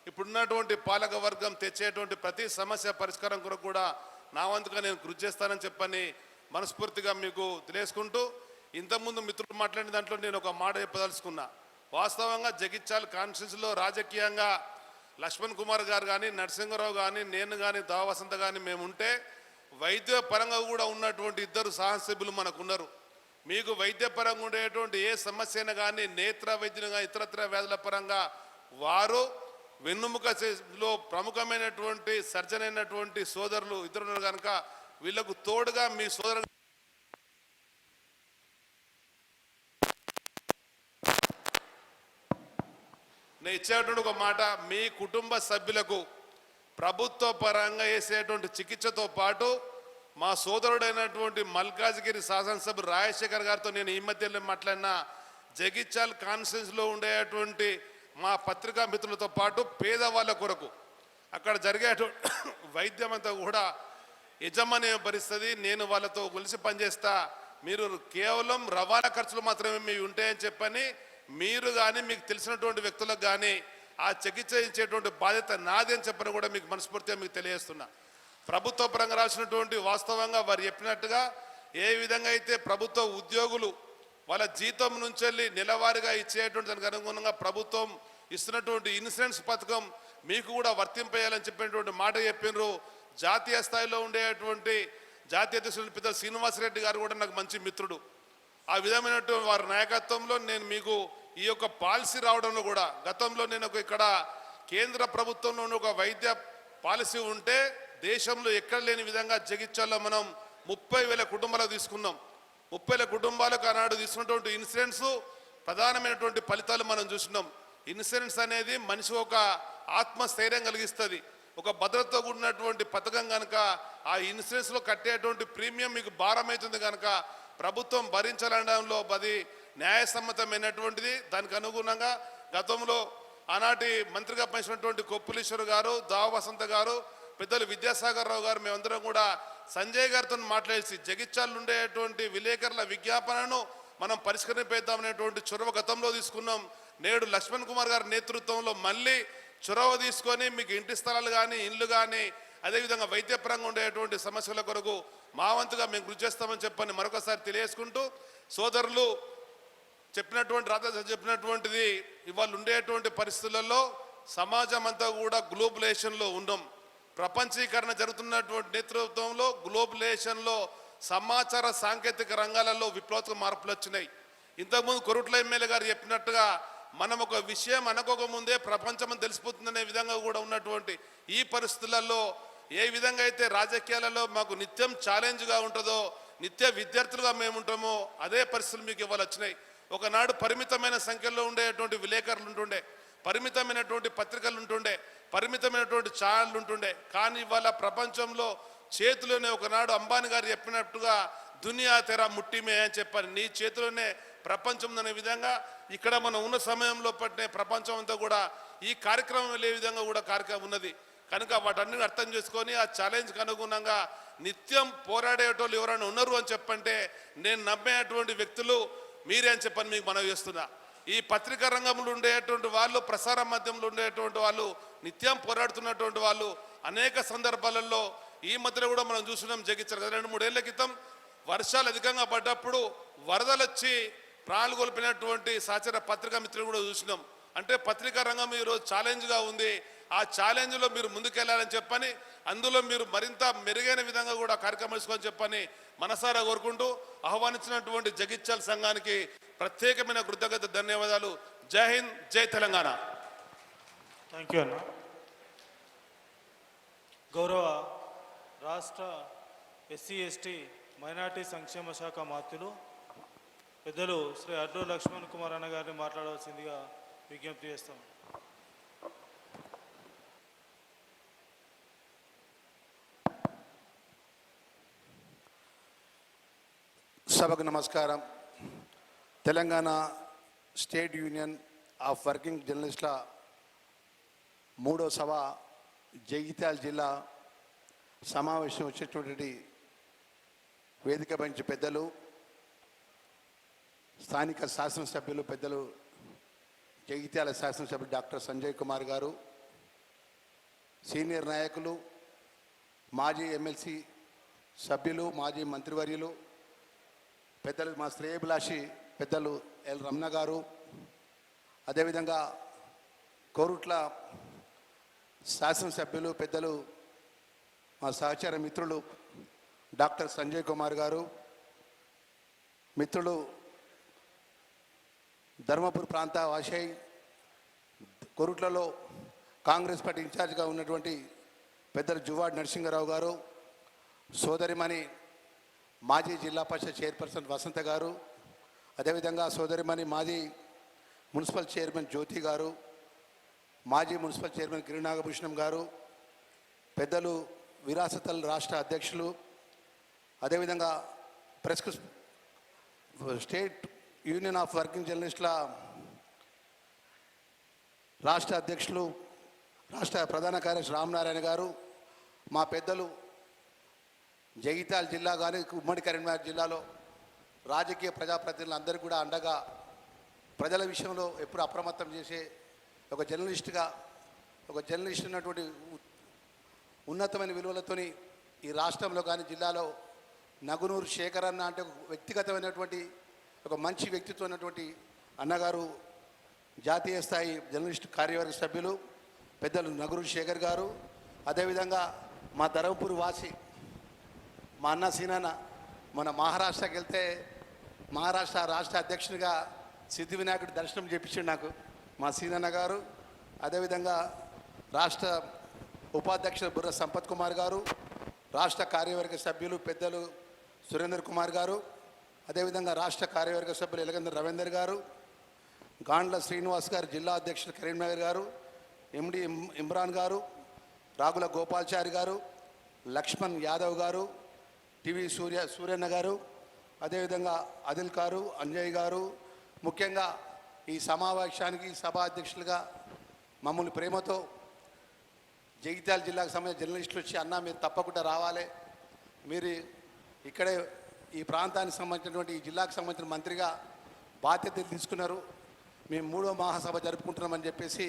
ఇప్పుడున్నటువంటి పాలక వర్గం తెచ్చేటువంటి ప్రతి సమస్య పరిష్కారం కొరకు కూడా నా వంతుగా నేను కృషి చేస్తానని చెప్పని మనస్ఫూర్తిగా మీకు తెలియజేసుకుంటూ, ఇంతకుముందు మిత్రులు మాట్లాడిన దాంట్లో నేను ఒక మాట చెప్పదలుచుకున్నా. వాస్తవంగా జగిత్యాల కాన్స్టిట్యూన్సీలో రాజకీయంగా లక్ష్మణ్ కుమార్ గారు కానీ, నరసింహరావు కానీ, నేను కానీ, దావసంత కానీ మేము ఉంటే వైద్య పరంగా కూడా ఉన్నటువంటి 2 శాసనసభ్యులు మనకున్నారు. మీకు వైద్యపరంగా ఉండేటువంటి ఏ సమస్య అయినా కానీ నేత్ర వైద్యులుగా ఇతరత్ర వ్యాధుల పరంగా వారు వెన్నుముకలో ప్రముఖమైనటువంటి సర్జన్ అయినటువంటి సోదరులు ఇద్దరు కనుక వీళ్లకు తోడుగా మీ సోదరు నేను ఇచ్చేటువంటి ఒక మాట, మీ కుటుంబ సభ్యులకు ప్రభుత్వ పరంగా వేసేటువంటి చికిత్సతో పాటు మా సోదరుడైనటువంటి మల్కాజ్గిరి శాసనసభ్యులు రాజశేఖర్ గారితో నేను ఈ మధ్యలో మాట్లాడిన జగిత్యాల కాన్స్టిట్యూన్సీలో ఉండేటువంటి మా పత్రికా మిత్రులతో పాటు పేదవాళ్ళ కొరకు అక్కడ జరిగేటువంటి వైద్యం అంతా కూడా యజమాని భరిస్తుంది. నేను వాళ్ళతో కలిసి పనిచేస్తా. మీరు కేవలం రవాణా ఖర్చులు మాత్రమే మీ ఉంటాయని చెప్పని మీరు కానీ మీకు తెలిసినటువంటి వ్యక్తులకు కానీ ఆ చికిత్స ఇచ్చేటువంటి బాధ్యత నాది అని చెప్పని కూడా మీకు మనస్ఫూర్తిగా మీకు తెలియజేస్తున్నా. ప్రభుత్వ పరంగా రాసినటువంటి వాస్తవంగా వారు చెప్పినట్టుగా ఏ విధంగా అయితే ప్రభుత్వ ఉద్యోగులు వాళ్ళ జీతం నుంచి వెళ్ళి నెలవారీగా ఇచ్చేటువంటి దానికి అనుగుణంగా ప్రభుత్వం ఇస్తున్నటువంటి ఇన్సూరెన్స్ పథకం మీకు కూడా వర్తింపేయాలని చెప్పినటువంటి మాట చెప్పినారు. జాతీయ స్థాయిలో ఉండేటువంటి జాతీయ అధ్యక్షులు పెద్ద శ్రీనివాసరెడ్డి గారు కూడా నాకు మంచి మిత్రుడు. ఆ విధమైనటువంటి వారి నాయకత్వంలో నేను మీకు ఈ యొక్క పాలసీ రావడంలో కూడా గతంలో నేను ఇక్కడ కేంద్ర ప్రభుత్వంలో ఒక వైద్య పాలసీ ఉంటే దేశంలో ఎక్కడ లేని విధంగా జగిత్యాల్లో మనం 30,000 కుటుంబాలకు తీసుకున్నాం. 30,000 కుటుంబాలకు ఆనాడు తీసుకున్నటువంటి ఇన్సూరెన్స్ ప్రధానమైనటువంటి ఫలితాలు మనం చూసినాం. ఇన్సూరెన్స్ అనేది మనిషి ఒక ఆత్మస్థైర్యం కలిగిస్తుంది. ఒక భద్రతతో కూడినటువంటి పథకం కనుక ఆ ఇన్సూరెన్స్లో కట్టేటువంటి ప్రీమియం మీకు భారం అవుతుంది కనుక ప్రభుత్వం భరించాలనడంలో అది న్యాయసమ్మతమైనటువంటిది. దానికి అనుగుణంగా గతంలో ఆనాటి మంత్రిగా పనిచేసినటువంటి కొప్పులీశ్వర్ గారు, దావ వసంత గారు, పెద్దలు విద్యాసాగర్ రావు గారు మేమందరం కూడా సంజయ్ గారితో మాట్లాడేసి జగిత్యాలు ఉండేటువంటి విలేకరుల విజ్ఞాపనను మనం పరిష్కరింపేద్దామనేటువంటి చొరవ గతంలో తీసుకున్నాం. నేడు లక్ష్మణ్ కుమార్ గారి నేతృత్వంలో మళ్ళీ చొరవ తీసుకొని మీకు ఇంటి స్థలాలు కానీ ఇండ్లు కానీ అదేవిధంగా వైద్యపరంగా ఉండేటువంటి సమస్యల కొరకు మా వంతుగా మేము కృషి చేస్తామని చెప్పని మరొకసారి తెలియజేసుకుంటూ, సోదరులు చెప్పినటువంటిది ఇవాళ ఉండేటువంటి పరిస్థితులలో సమాజం అంతా కూడా గ్లోబలైజేషన్లో ఉన్నాం. ప్రపంచీకరణ జరుగుతున్నటువంటి నేతృత్వంలో గ్లోబలైజేషన్లో సమాచార సాంకేతిక రంగాలలో విప్లవాత్మక మార్పులు వచ్చినాయి. ఇంతకుముందు కొరుట్ల ఎమ్మెల్యే గారు చెప్పినట్టుగా మనం ఒక విషయం అనుకోకముందే ప్రపంచం తెలిసిపోతుందనే విధంగా కూడా ఉన్నటువంటి ఈ పరిస్థితులలో ఏ విధంగా అయితే రాజకీయాలలో మాకు నిత్యం ఛాలెంజ్గా ఉంటుందో, నిత్య విద్యార్థులుగా మేము ఉంటామో అదే పరిస్థితులు మీకు ఇవాళ వచ్చినాయి. ఒకనాడు పరిమితమైన సంఖ్యలో ఉండేటువంటి విలేకరులు ఉంటుండే, పరిమితమైనటువంటి పత్రికలు ఉంటుండే, పరిమితమైనటువంటి ఛానళ్ళు ఉంటుండే. కానీ ఇవాళ ప్రపంచంలో చేతిలోనే ఒకనాడు అంబానీ గారు చెప్పినట్టుగా దునియా తెరా ముట్టిమే అని చెప్పారు. నీ చేతిలోనే ప్రపంచం అనే విధంగా ఇక్కడ మనం ఉన్న సమయంలో పట్టిన ప్రపంచం అంతా కూడా ఈ కార్యక్రమం వెళ్ళే విధంగా కూడా కార్యక్రమం ఉన్నది. కనుక వాటన్ని అర్థం చేసుకొని ఆ ఛాలెంజ్కి అనుగుణంగా నిత్యం పోరాడేటోళ్ళు ఎవరైనా ఉన్నారు అని చెప్పంటే నేను నమ్మేటువంటి వ్యక్తులు మీరే అని చెప్పని మీకు మనవి చేస్తున్నా. ఈ పత్రికా రంగంలో ఉండేటువంటి వాళ్ళు, ప్రసార మాధ్యమంలో ఉండేటువంటి వాళ్ళు, నిత్యం పోరాడుతున్నటువంటి వాళ్ళు అనేక సందర్భాలలో ఈ మధ్యలో కూడా మనం చూస్తున్నాం. జగిత్యాల కదా 2-3 ఏళ్ల క్రితం వర్షాలు అధికంగా పడ్డప్పుడు వరదలు వచ్చి ప్రాణాలు కోల్పోయినటువంటి సహచర పత్రికా మిత్రులు కూడా చూసినాం. అంటే పత్రికా రంగం ఈరోజు ఛాలెంజ్గా ఉంది. ఆ ఛాలెంజ్లో మీరు ముందుకెళ్లాలని చెప్పని, అందులో మీరు మరింత మెరుగైన విధంగా కూడా కార్యక్రమం తీసుకోవాలని చెప్పని మనసారా కోరుకుంటూ ఆహ్వానించినటువంటి జగిత్యాల సంఘానికి ప్రత్యేకమైన కృతజ్ఞత, ధన్యవాదాలు. జై హింద్, జై తెలంగాణ.
థ్యాంక్ యూ అన్న. గౌరవ రాష్ట్ర ఎస్సీ ఎస్టీ మైనార్టీ సంక్షేమ శాఖ మంత్రులు పెద్దలు శ్రీ అడ్డు లక్ష్మణ్ కుమార్ అన్న గారిని మాట్లాడవలసిందిగా విజ్ఞప్తి చేస్తాం.
సభకు నమస్కారం. Telangana state union of working జర్నలిస్టుల 3వ సభ జగిత్యాల జిల్లా సమావేశం వచ్చేటువంటి వేదిక మంచి పెద్దలు, స్థానిక శాసనసభ్యులు పెద్దలు, జగిత్యాల శాసనసభ్యులు డాక్టర్ సంజయ్ కుమార్ గారు, సీనియర్ నాయకులు, మాజీ ఎమ్మెల్సీ సభ్యులు, మాజీ మంత్రివర్యులు, పెద్దలు, మా శ్రేయభిలాషి పెద్దలు ఎల్ రమణ గారు, అదేవిధంగా కోరుట్ల శాసనసభ్యులు పెద్దలు, మా సహచర మిత్రులు డాక్టర్ సంజయ్ కుమార్ గారు, మిత్రులు ధర్మపురి ప్రాంత వాషయ్, కోరుట్లలో కాంగ్రెస్ పార్టీ ఇన్ఛార్జ్గా ఉన్నటువంటి పెద్దలు జువాడి నరసింహారావు గారు, సోదరిమణి మాజీ జిల్లా పరిషత్ చైర్పర్సన్ వసంత గారు, అదేవిధంగా సోదరిమణి మాజీ మున్సిపల్ చైర్మన్ జ్యోతి గారు, మాజీ మున్సిపల్ చైర్మన్ గిరినాగభూషణం గారు, పెద్దలు విరాసతల్ రాష్ట్ర అధ్యక్షులు, అదేవిధంగా press state union of working జర్నలిస్టుల రాష్ట్ర అధ్యక్షులు, రాష్ట్ర ప్రధాన కార్యదర్శి రామనారాయణ గారు, మా పెద్దలు జగిత్యాల జిల్లా కానీ ఉమ్మడి కరీంనగర్ జిల్లాలో రాజకీయ ప్రజాప్రతినిధులు అందరూ కూడా అండగా ప్రజల విషయంలో ఎప్పుడు అప్రమత్తం చేసే ఒక జర్నలిస్టుగా, ఒక జర్నలిస్ట్ ఉన్నటువంటి ఉన్నతమైన విలువలతోని ఈ రాష్ట్రంలో కానీ జిల్లాలో నగునూరు శేఖర్ అన్న అంటే వ్యక్తిగతమైనటువంటి ఒక మంచి వ్యక్తిత్వం ఉన్నటువంటి అన్నగారు, జాతీయ స్థాయి జర్నలిస్టు కార్యవర్గ సభ్యులు పెద్దలు నగునూరు శేఖర్ గారు, అదేవిధంగా మా ధర్మపురి వాసి మా అన్న సీనన్న మన మహారాష్ట్రకి వెళ్తే మహారాష్ట్ర రాష్ట్ర అధ్యక్షునిగా సిద్ధివినాయకుడి దర్శనం చేపించాడు నాకు మా సీనన్న గారు, అదేవిధంగా రాష్ట్ర ఉపాధ్యక్షుడు బుర్ర సంపత్ కుమార్ గారు, రాష్ట్ర కార్యవర్గ సభ్యులు పెద్దలు సురేందర్ కుమార్ గారు, అదేవిధంగా రాష్ట్ర కార్యవర్గ సభ్యులు ఎలగంద రవీందర్ గారు, గాండ్ల శ్రీనివాస్ గారు జిల్లా అధ్యక్షులు కరీంనగర్ గారు, ఎండి ఇమ్రాన్ గారు, రాగుల గోపాల్చారి గారు, లక్ష్మణ్ యాదవ్ గారు, టీవీ సూర్యన్న గారు, అదేవిధంగా అదిల్ గారు, అంజయ్ గారు, ముఖ్యంగా ఈ సమావేశానికి సభా అధ్యక్షులుగా మమ్మల్ని ప్రేమతో జగిత్యాల జిల్లాకు సంబంధించిన జర్నలిస్టులు వచ్చి అన్న మీరు తప్పకుండా రావాలి, మీరు ఇక్కడే ఈ ప్రాంతానికి సంబంధించినటువంటి ఈ జిల్లాకు సంబంధించిన మంత్రిగా బాధ్యతలు తీసుకున్నారు, మేము 3వ మహాసభ జరుపుకుంటున్నామని చెప్పేసి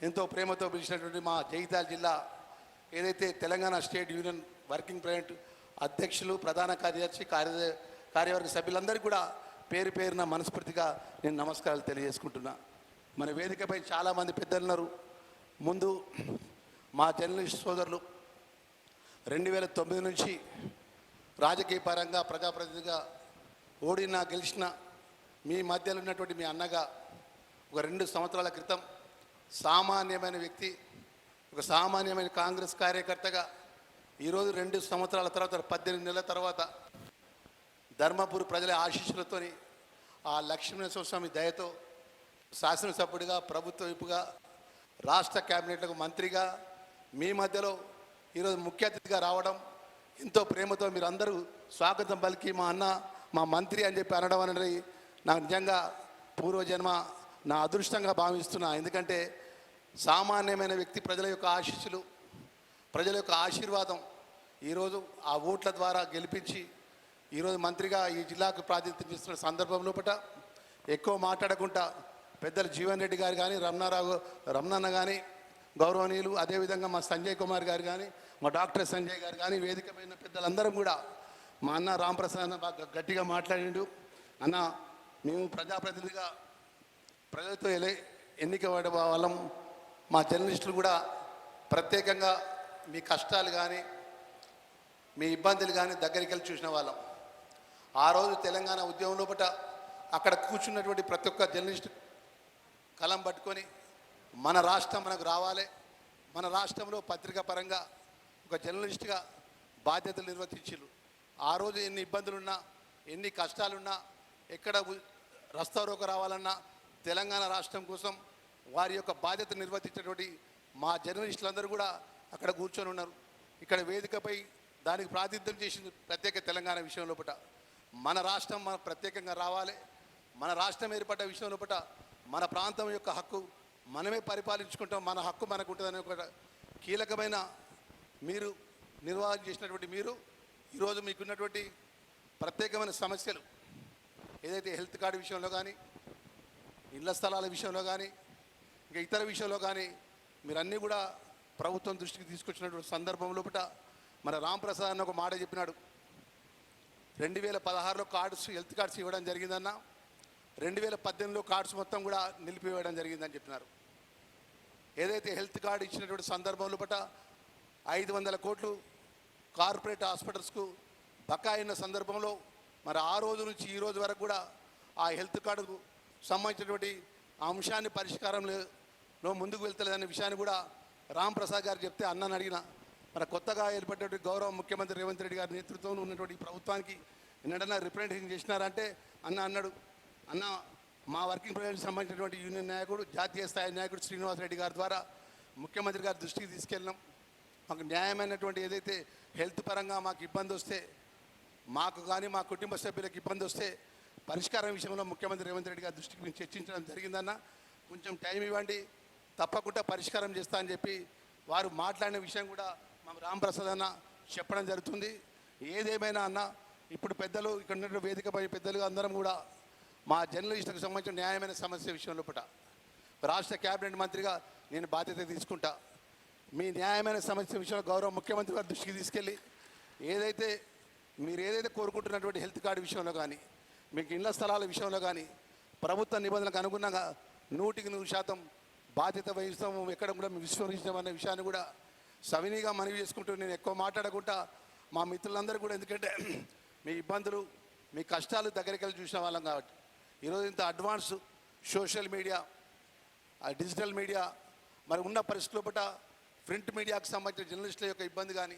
ఎంతో ప్రేమతో పిలిచినటువంటి మా జగిత్యాల జిల్లా ఏదైతే Telangana state union working president అధ్యక్షులు, ప్రధాన కార్యదర్శి, కార్యవర్గ సభ్యులందరికీ కూడా పేరు పేరున మనస్ఫూర్తిగా నేను నమస్కారాలు తెలియజేసుకుంటున్నా. మన వేదికపై చాలామంది పెద్దలు ఉన్నారు. ముందు మా జర్నలిస్ట్ సోదరులు 2009 నుంచి రాజకీయ పరంగా ప్రజాప్రతినిధిగా ఓడినా గెలిచిన మీ మధ్యలో ఉన్నటువంటి మీ అన్నగా ఒక 2 సంవత్సరాల క్రితం సామాన్యమైన వ్యక్తి, ఒక సామాన్యమైన కాంగ్రెస్ కార్యకర్తగా ఈరోజు 2 సంవత్సరాల తర్వాత 18 నెలల తర్వాత ధర్మపురి ప్రజల ఆశీస్సులతోని ఆ లక్ష్మీనరసింహ స్వామి దయతో శాసనసభ్యుడిగా, ప్రభుత్వ వైపుగా, రాష్ట్ర క్యాబినెట్లకు మంత్రిగా మీ మధ్యలో ఈరోజు ముఖ్య అతిథిగా రావడం ఎంతో ప్రేమతో మీరు అందరూ స్వాగతం పలికి మా అన్న మా మంత్రి అని చెప్పి అనడం అనేది నాకు నిజంగా పూర్వజన్మ నా అదృష్టంగా భావిస్తున్నా. ఎందుకంటే సామాన్యమైన వ్యక్తి ప్రజల యొక్క ఆశీస్సులు, ప్రజల యొక్క ఆశీర్వాదం ఈరోజు ఆ ఓట్ల ద్వారా గెలిపించి ఈరోజు మంత్రిగా ఈ జిల్లాకు ప్రాతినిధ్యం చేస్తున్న సందర్భంలో ఎక్కువ మాట్లాడకుండా పెద్దలు జీవన్ రెడ్డి గారు కానీ రమణన్న కానీ గౌరవనీయులు, అదేవిధంగా మా సంజయ్ కుమార్ గారు కానీ మా డాక్టర్ సంజయ్ గారు కానీ వేదికమైన పెద్దలందరం కూడా మా అన్న రాంప్రసాద్ అన్న బాగా గట్టిగా మాట్లాడిండు. అన్న మేము ప్రజాప్రతినిధిగా ప్రజలతో ఎన్నిక వాళ్ళం, మా జర్నలిస్టులు కూడా ప్రత్యేకంగా మీ కష్టాలు కానీ మీ ఇబ్బందులు కానీ దగ్గరికి వెళ్ళి చూసిన వాళ్ళం. ఆ రోజు తెలంగాణ ఉద్యమం లోపల అక్కడ కూర్చున్నటువంటి ప్రతి ఒక్క జర్నలిస్టు కలం పట్టుకొని మన రాష్ట్రం మనకు రావాలి, మన రాష్ట్రంలో పత్రికా పరంగా ఒక జర్నలిస్ట్గా బాధ్యతలు నిర్వర్తించారు. ఆ రోజు ఎన్ని ఇబ్బందులున్నా, ఎన్ని కష్టాలున్నా, ఎక్కడ రస్తారోక రావాలన్నా తెలంగాణ రాష్ట్రం కోసం వారి యొక్క బాధ్యత నిర్వర్తించేటువంటి మా జర్నలిస్టులందరూ కూడా అక్కడ కూర్చొని ఉన్నారు. ఇక్కడ వేదికపై దానికి ప్రాతినిధ్యం చేసింది ప్రత్యేక తెలంగాణ విషయం లోపల మన రాష్ట్రం మన ప్రత్యేకంగా రావాలి, మన రాష్ట్రం ఏర్పడ్డ విషయం లోపల మన ప్రాంతం యొక్క హక్కు మనమే పరిపాలించుకుంటాం, మన హక్కు మనకు ఉంటుందనే ఒక కీలకమైన మీరు నిర్వహణ చేసినటువంటి మీరు ఈరోజు మీకున్నటువంటి ప్రత్యేకమైన సమస్యలు ఏదైతే హెల్త్ కార్డు విషయంలో కానీ, ఇళ్ల స్థలాల విషయంలో కానీ, ఇంకా ఇతర విషయంలో కానీ మీరన్నీ కూడా ప్రభుత్వం దృష్టికి తీసుకొచ్చినటువంటి సందర్భం లోపల మన రాంప్రసాద్ అన్న ఒక మాట చెప్పినాడు. 2016లో కార్డ్స్ హెల్త్ కార్డ్స్ ఇవ్వడం జరిగిందన్న, 2018లో కార్డ్స్ మొత్తం కూడా నిలిపివేయడం జరిగిందని చెప్పినారు. ఏదైతే హెల్త్ కార్డు ఇచ్చినటువంటి సందర్భం లోపల 500 కోట్లు కార్పొరేట్ హాస్పిటల్స్కు బకాయిన సందర్భంలో మరి ఆ రోజు నుంచి ఈ రోజు వరకు కూడా ఆ హెల్త్ కార్డుకు సంబంధించినటువంటి అంశాన్ని పరిష్కారంలో ముందుకు వెళ్తలేదనే విషయాన్ని కూడా రాంప్రసాద్ గారు చెప్తే అన్నని అడిగిన మన కొత్తగా ఏర్పడినటువంటి గౌరవ ముఖ్యమంత్రి రేవంత్ రెడ్డి గారి నేతృత్వంలో ఉన్నటువంటి ప్రభుత్వానికి ఎన్నడన్నా రిప్రజెంటేషన్ చేసినారంటే అన్నాడు, అన్న మా వర్కింగ్ ప్రెసిడెంట్కి సంబంధించినటువంటి యూనియన్ నాయకుడు, జాతీయ స్థాయి నాయకుడు శ్రీనివాసరెడ్డి గారి ద్వారా ముఖ్యమంత్రి గారి దృష్టికి తీసుకెళ్ళినాం. మాకు న్యాయమైనటువంటి ఏదైతే హెల్త్ పరంగా మాకు ఇబ్బంది వస్తే, మాకు కానీ మా కుటుంబ సభ్యులకు ఇబ్బంది వస్తే పరిష్కారం విషయంలో ముఖ్యమంత్రి రేవంత్ రెడ్డి గారి దృష్టికి మేము చర్చించడం జరిగిందన్న, కొంచెం టైం ఇవ్వండి తప్పకుండా పరిష్కారం చేస్తా అని చెప్పి వారు మాట్లాడిన విషయం కూడా మా రాంప్రసాద్ అన్న చెప్పడం జరుగుతుంది. ఏదేమైనా అన్న ఇప్పుడు పెద్దలు ఇక్కడ ఉన్న వేదికపై పెద్దలు అందరం కూడా మా జర్నలిస్టులకు సంబంధించిన న్యాయమైన సమస్య విషయంలో రాష్ట్ర క్యాబినెట్ మంత్రిగా నేను బాధ్యత తీసుకుంటా. మీ న్యాయమైన సమస్య విషయంలో గౌరవ ముఖ్యమంత్రి గారి దృష్టికి తీసుకెళ్ళి మీరు ఏదైతే కోరుకుంటున్నటువంటి హెల్త్ కార్డు విషయంలో కానీ, మీకు ఇళ్ల స్థలాల విషయంలో కానీ ప్రభుత్వ నిబంధనలకు అనుగుణంగా 100% బాధ్యత వహిస్తాము, ఎక్కడ కూడా విస్మరించామనే విషయాన్ని కూడా సవినీగా మనవి చేసుకుంటూ నేను ఎక్కువ మాట్లాడకుండా మా మిత్రులందరూ కూడా, ఎందుకంటే మీ ఇబ్బందులు మీ కష్టాలు దగ్గరికి వెళ్ళి చూసిన వాళ్ళం కాబట్టి ఈరోజు ఇంత advance social media, digital media మరి ఉన్న పరిస్థితుల ప్రింట్ మీడియాకు సంబంధించిన జర్నలిస్టుల యొక్క ఇబ్బంది కానీ,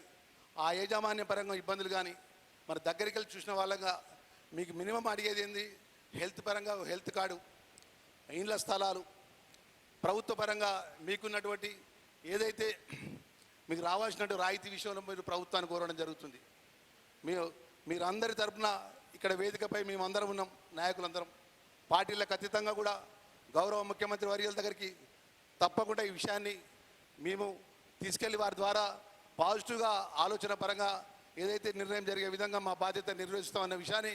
ఆ యాజమాన్య పరంగా ఇబ్బందులు కానీ మరి దగ్గరికి వెళ్ళి చూసిన వాళ్ళంగా మీకు మినిమం అడిగేది ఏంది, హెల్త్ పరంగా హెల్త్ కార్డు, ఇండ్ల స్థలాలు, ప్రభుత్వ పరంగా మీకున్నటువంటి ఏదైతే మీకు రావాల్సినటువంటి రాయితీ విషయంలో మీరు ప్రభుత్వాన్ని కోరడం జరుగుతుంది. మీరందరి తరఫున ఇక్కడ వేదికపై మేమందరం ఉన్నాం, నాయకులందరం పార్టీలకు అతీతంగా కూడా గౌరవ ముఖ్యమంత్రి వర్యుల దగ్గరికి తప్పకుండా ఈ విషయాన్ని మేము తీసుకెళ్లి వారి ద్వారా పాజిటివ్గా ఆలోచన పరంగా ఏదైతే నిర్ణయం జరిగే విధంగా మా బాధ్యత నిర్వహిస్తామన్న విషయాన్ని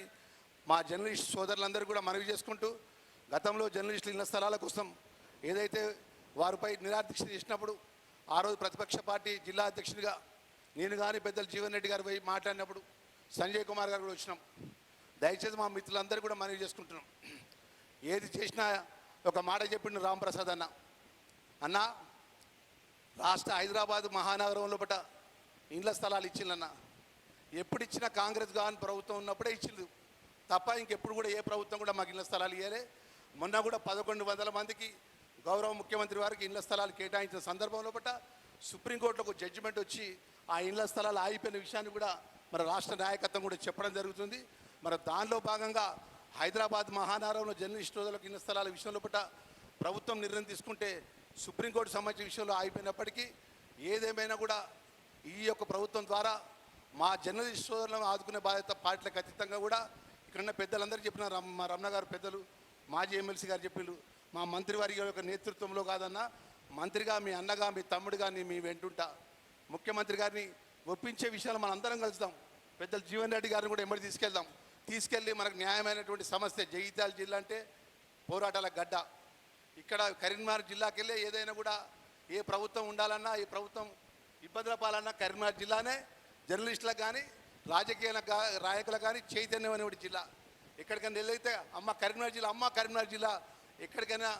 మా జర్నలిస్ట్ సోదరులందరూ కూడా మనవి చేసుకుంటూ, గతంలో జర్నలిస్టులు ఇళ్ల స్థలాల కోసం ఏదైతే వారిపై నిరాదీక్ష చేసినప్పుడు ఆ రోజు ప్రతిపక్ష పార్టీ జిల్లా అధ్యక్షుడిగా నేను కానీ పెద్దలు జీవన్ రెడ్డి గారు పోయి మాట్లాడినప్పుడు సంజయ్ కుమార్ గారు కూడా వచ్చినాం. దయచేసి మా మిత్రులందరూ కూడా మనవి చేసుకుంటున్నాం, ఏది చేసినా ఒక మాట చెప్పిండు రాంప్రసాద్ అన్న రాష్ట్ర హైదరాబాద్ మహానగరం లోపల ఇండ్ల స్థలాలు ఇచ్చిందన్న, ఎప్పుడు ఇచ్చినా కాంగ్రెస్ కానీ ప్రభుత్వం ఉన్నప్పుడే ఇచ్చింది తప్ప ఇంకెప్పుడు కూడా ఏ ప్రభుత్వం కూడా మాకు ఇళ్ల స్థలాలు ఇవ్వలే. మొన్న కూడా 1100 మందికి గౌరవ ముఖ్యమంత్రి వారికి ఇళ్ల స్థలాలు కేటాయించిన సందర్భంలో సుప్రీంకోర్టులో జడ్జిమెంట్ వచ్చి ఆ ఇళ్ల స్థలాలు ఆగిపోయిన విషయాన్ని కూడా మన రాష్ట్ర నాయకత్వం కూడా చెప్పడం జరుగుతుంది. మరి దానిలో భాగంగా హైదరాబాద్ మహానగరంలో జర్నలిస్ట్ రోజులకు ఇళ్ల స్థలాల విషయంలో ప్రభుత్వం నిర్ణయం తీసుకుంటే సుప్రీంకోర్టు సంబంధించిన విషయంలో ఆగిపోయినప్పటికీ ఏదేమైనా కూడా ఈ యొక్క ప్రభుత్వం ద్వారా మా జర్నలిస్ట్ సోదరులను ఆదుకునే బాధ్యత పార్టీలకు అతీతంగా కూడా ఇక్కడున్న పెద్దలందరూ చెప్పిన మా రమణ గారు పెద్దలు, మాజీ ఎమ్మెల్సీ గారు చెప్పిళ్ళు, మా మంత్రివారి యొక్క నేతృత్వంలో కాదన్నా మంత్రిగా, మీ అన్నగా, మీ తమ్ముడిగా మీ వెంటుంటా. ముఖ్యమంత్రి గారిని ఒప్పించే విషయాలు మనం అందరం కలుస్తాం. పెద్దలు జీవన్ రెడ్డి గారిని కూడా ఎమ్మడి తీసుకెళ్ళి మనకు న్యాయమైనటువంటి సమస్య. జగిత్యాల జిల్లా అంటే పోరాటాల గడ్డ. ఇక్కడ కరీంనగర్ జిల్లాకి వెళ్ళే ఏదైనా కూడా ఏ ప్రభుత్వం ఉండాలన్నా, ఏ ప్రభుత్వం ఇబ్బందుల పాలన్నా కరీంనగర్ జిల్లానే జర్నలిస్టులకు కానీ రాజకీయ నాయకులకు కానీ చైతన్యం అనేటువంటి జిల్లా. ఎక్కడికైనా వెళ్ళితే కరీంనగర్ జిల్లా ఎక్కడికైనా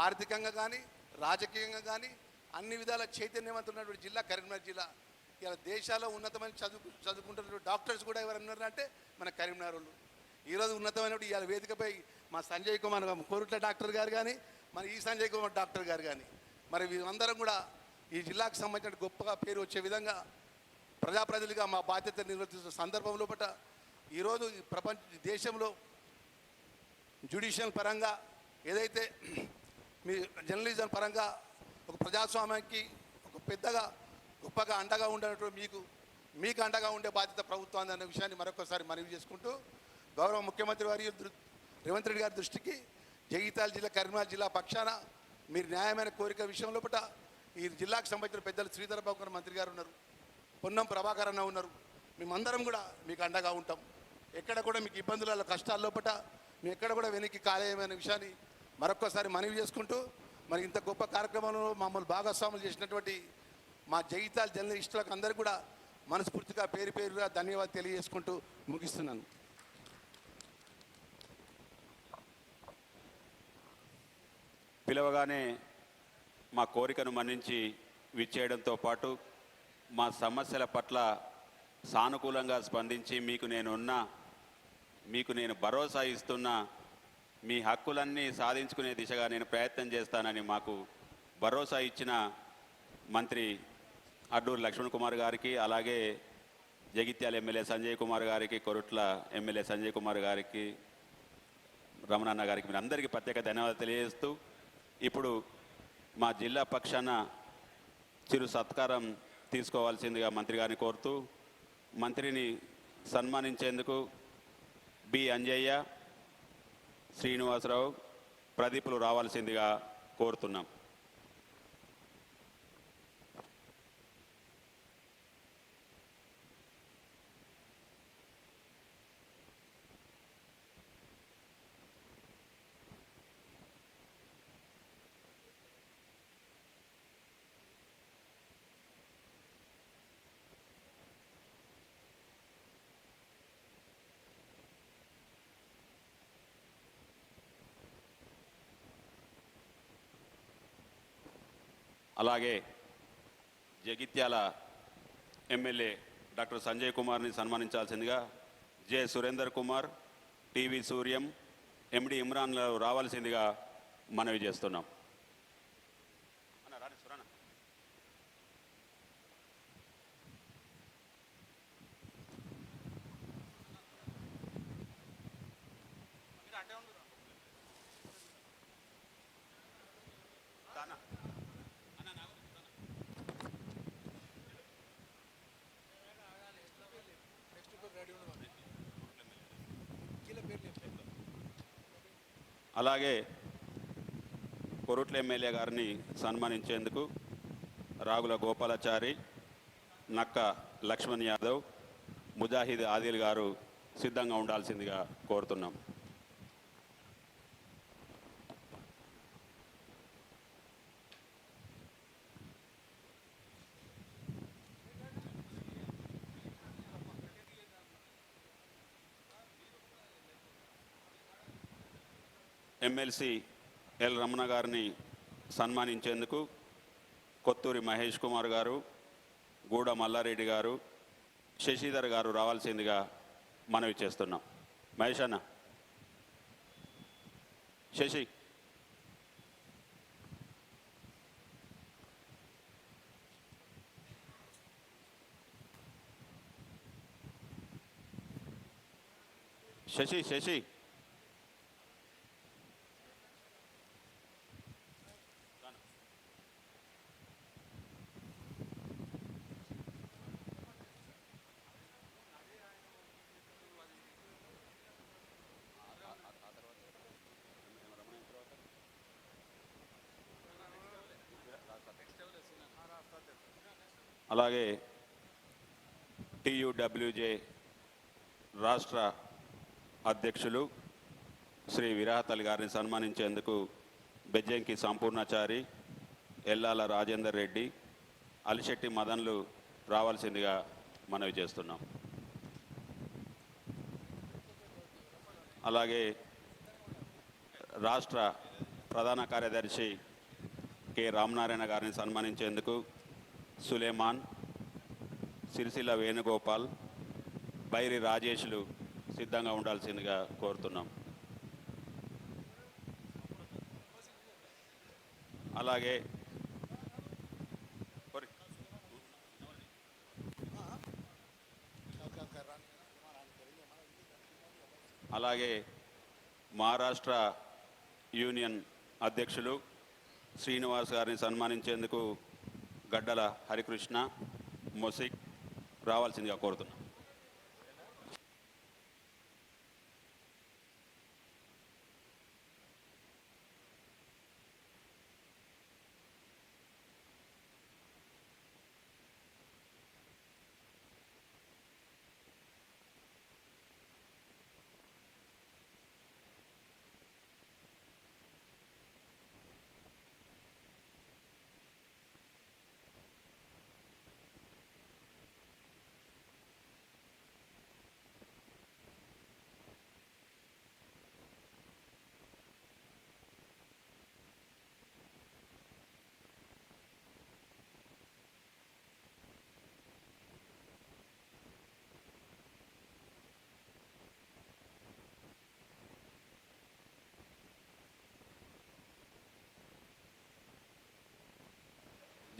ఆర్థికంగా కానీ రాజకీయంగా కానీ అన్ని విధాల చైతన్యవంతున్నటువంటి జిల్లా కరీంనగర్ జిల్లా. ఇలా దేశాల్లో ఉన్నతమైన చదువుకుంటున్నటువంటి డాక్టర్స్ కూడా ఎవరన్నారు అంటే మన కరీంనగర్ వాళ్ళు. ఈరోజు ఉన్నతమైనటువంటి ఇవాళ వేదికపై మా సంజయ్ కుమార్ కోరుట్ల డాక్టర్ గారు కానీ, మన ఈ సంజయ్ కుమార్ డాక్టర్ గారు కానీ, మరి వీరందరం కూడా ఈ జిల్లాకు సంబంధించిన గొప్పగా పేరు వచ్చే విధంగా ప్రజాప్రతినిధిగా మా బాధ్యత నిర్వర్తిస్తున్న సందర్భంలో పట్ల ఈరోజు దేశంలో జ్యుడిషియల్ పరంగా ఏదైతే మీ జర్నలిజం పరంగా ఒక ప్రజాస్వామ్యానికి ఒక పెద్దగా గొప్పగా అండగా ఉండేటువంటి మీకు అండగా ఉండే బాధ్యత ప్రభుత్వం అనే విషయాన్ని మరొకసారి మనవి చేసుకుంటూ, గౌరవ ముఖ్యమంత్రి వారి రేవంత్ రెడ్డి గారి దృష్టికి జగిత్యాల జిల్లా, కరీంనగర్ జిల్లా పక్షాన మీరు న్యాయమైన కోరిక విషయంలో పట్ల ఈ జిల్లాకు సంబంధించిన పెద్దలు శ్రీధర్ బాబు గారు మంత్రి గారు ఉన్నారు, పొన్నం ప్రభాకర్ అన్న ఉన్నారు. మేమందరం కూడా మీకు అండగా ఉంటాం. ఎక్కడ కూడా మీకు ఇబ్బందుల కష్టాల లోపల మేము ఎక్కడ కూడా వెనక్కి కాలేయమైన విషయాన్ని మరొక్కసారి మనవి చేసుకుంటూ, మరి ఇంత గొప్ప కార్యక్రమంలో మమ్మల్ని భాగస్వాములు చేసినటువంటి మా జగిత్యాల జర్నలిస్టులకు అందరికీ కూడా మనస్ఫూర్తిగా పేరుగా ధన్యవాదాలు తెలియజేసుకుంటూ ముగిస్తున్నాను.
పిలవగానే మా కోరికను మన్నించి విచ్చేయడంతో పాటు మా సమస్యల పట్ల సానుకూలంగా స్పందించి మీకు నేను భరోసా ఇస్తున్నా, మీ హక్కులన్నీ సాధించుకునే దిశగా నేను ప్రయత్నం చేస్తానని మాకు భరోసా ఇచ్చిన మంత్రి అడ్డూరు లక్ష్మణ్ కుమార్ గారికి, అలాగే జగిత్యాల ఎమ్మెల్యే సంజయ్ కుమార్ గారికి, కొరుట్ల ఎమ్మెల్యే సంజయ్ కుమార్ గారికి, రమణన్న గారికి మీరు అందరికీ ప్రత్యేక ధన్యవాదాలు తెలియజేస్తూ, ఇప్పుడు మా జిల్లా పక్షాన చిరు సత్కారం తీసుకోవాల్సిందిగా మంత్రి గారిని కోరుతూ, మంత్రిని సన్మానించేందుకు బి అంజయ్య, శ్రీనివాసరావు, ప్రదీపులు రావాల్సిందిగా కోరుతున్నాం. అలాగే జగిత్యాల ఎమ్మెల్యే డాక్టర్ సంజయ్ కుమార్ని సన్మానించాల్సిందిగా J Surender Kumar, T V Suryam, MD ఇమ్రాన్లు రావాల్సిందిగా మనవి చేస్తున్నాం. అలాగే కొరుట్ల ఎమ్మెల్యే గారిని సన్మానించేందుకు రాగుల గోపాలాచారి, నక్క లక్ష్మణ్ యాదవ్, ముజాహిద్ ఆదిల్ గారు సిద్ధంగా ఉండాల్సిందిగా కోరుతున్నాం. ఎమ్మెల్సీ ఎల్ రమణ గారిని సన్మానించేందుకు కొత్తూరి మహేష్ కుమార్ గారు, గూడ మల్లారెడ్డి గారు, శశిధర్ గారు రావాల్సిందిగా మనవి చేస్తున్నాం. మహేష్ అన్న, శశి శశి శశి అలాగే TUWJ రాష్ట్ర అధ్యక్షులు శ్రీ విరాహతల్లి గారిని సన్మానించేందుకు బెజ్జంకి సంపూర్ణాచారి, ఎల్లాల రాజేందర్ రెడ్డి, అలిశెట్టి మదన్లు రావాల్సిందిగా మనవి చేస్తున్నాం. అలాగే రాష్ట్ర ప్రధాన కార్యదర్శి కె రామనారాయణ గారిని సన్మానించేందుకు సులేమాన్, సిరిసిల్ల వేణుగోపాల్, బైరి రాజేష్లు సిద్ధంగా ఉండాల్సిందిగా కోరుతున్నాం. అలాగే మహారాష్ట్ర యూనియన్ అధ్యక్షులు శ్రీనివాస్ గారిని సన్మానించేందుకు గడ్డల హరికృష్ణ, మొసిక్ రావాల్సిందిగా కోరుతున్నాం.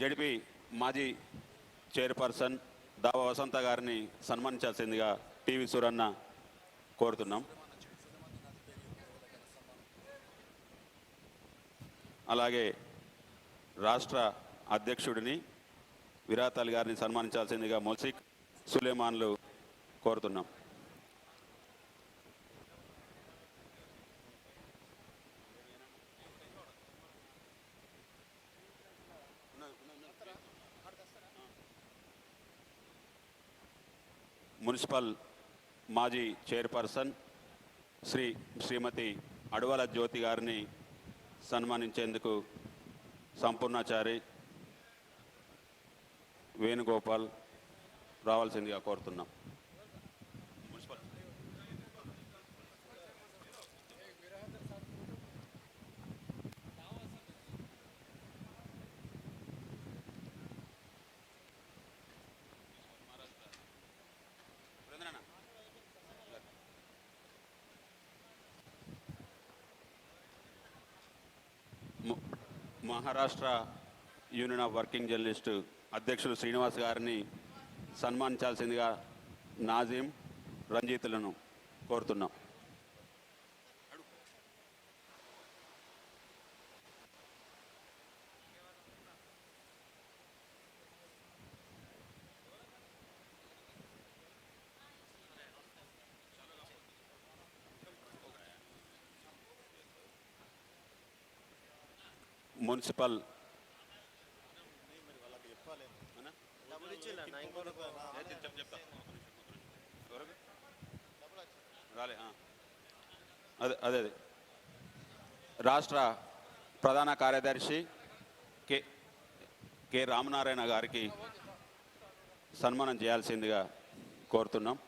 జడిపి మాజీ చైర్పర్సన్ దావా వసంత గారిని సన్మానించాల్సిందిగా టీవీ సూరన్న కోరుతున్నాం. అలాగే రాష్ట్ర అధ్యక్షుడిని విరాహతల్లి గారిని సన్మానించాల్సిందిగా మొసిక్, సులేమాన్లు కోరుతున్నాం. మున్సిపల్ మాజీ చైర్పర్సన్ శ్రీమతి అడవల జ్యోతి గారిని సన్మానించేందుకు సంపూర్ణాచారి, వేణుగోపాల్ రావాల్సిందిగా కోరుతున్నాం. Maharashtra union of working journalist అధ్యక్షులు శ్రీనివాస్ గారిని సన్మానించాల్సిందిగా నాజీం, రంజిత్లను కోరుతున్నాం. మున్సిపల్ అదే రాష్ట్ర ప్రధాన కార్యదర్శి కె రామనారాయణ గారికి సన్మానం చేయాల్సిందిగా కోరుతున్నాం.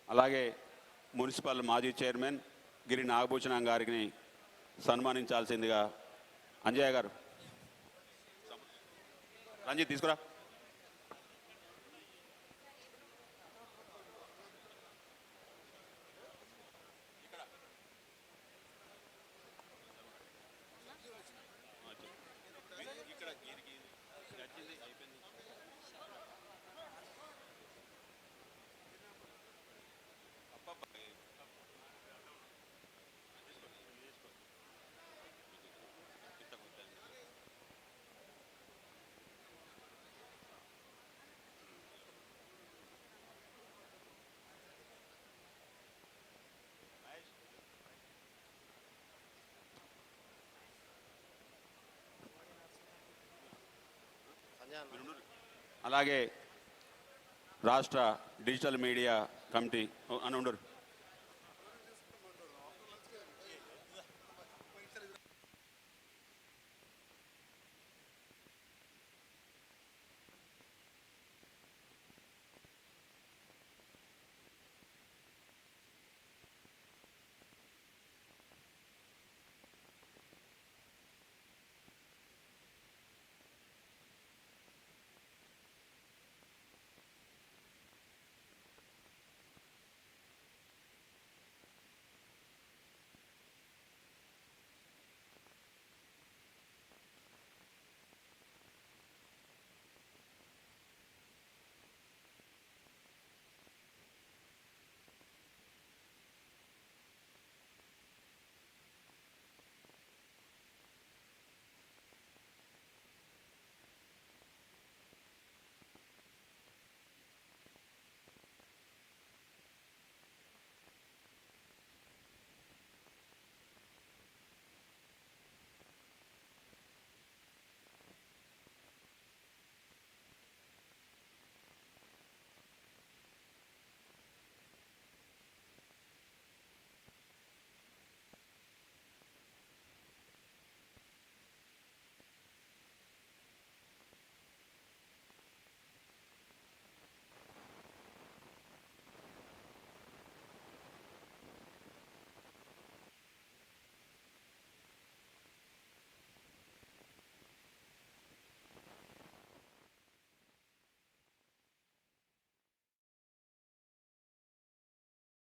అలాగే మున్సిపల్ మాజీ చైర్మన్ గిరి నాగభూషణం గారిని సన్మానించాల్సిందిగా అంజయ్య గారు, రంజిత్ తీసుకురా. అలాగే రాష్ట్ర డిజిటల్ మీడియా కమిటీ అని ఉండరు.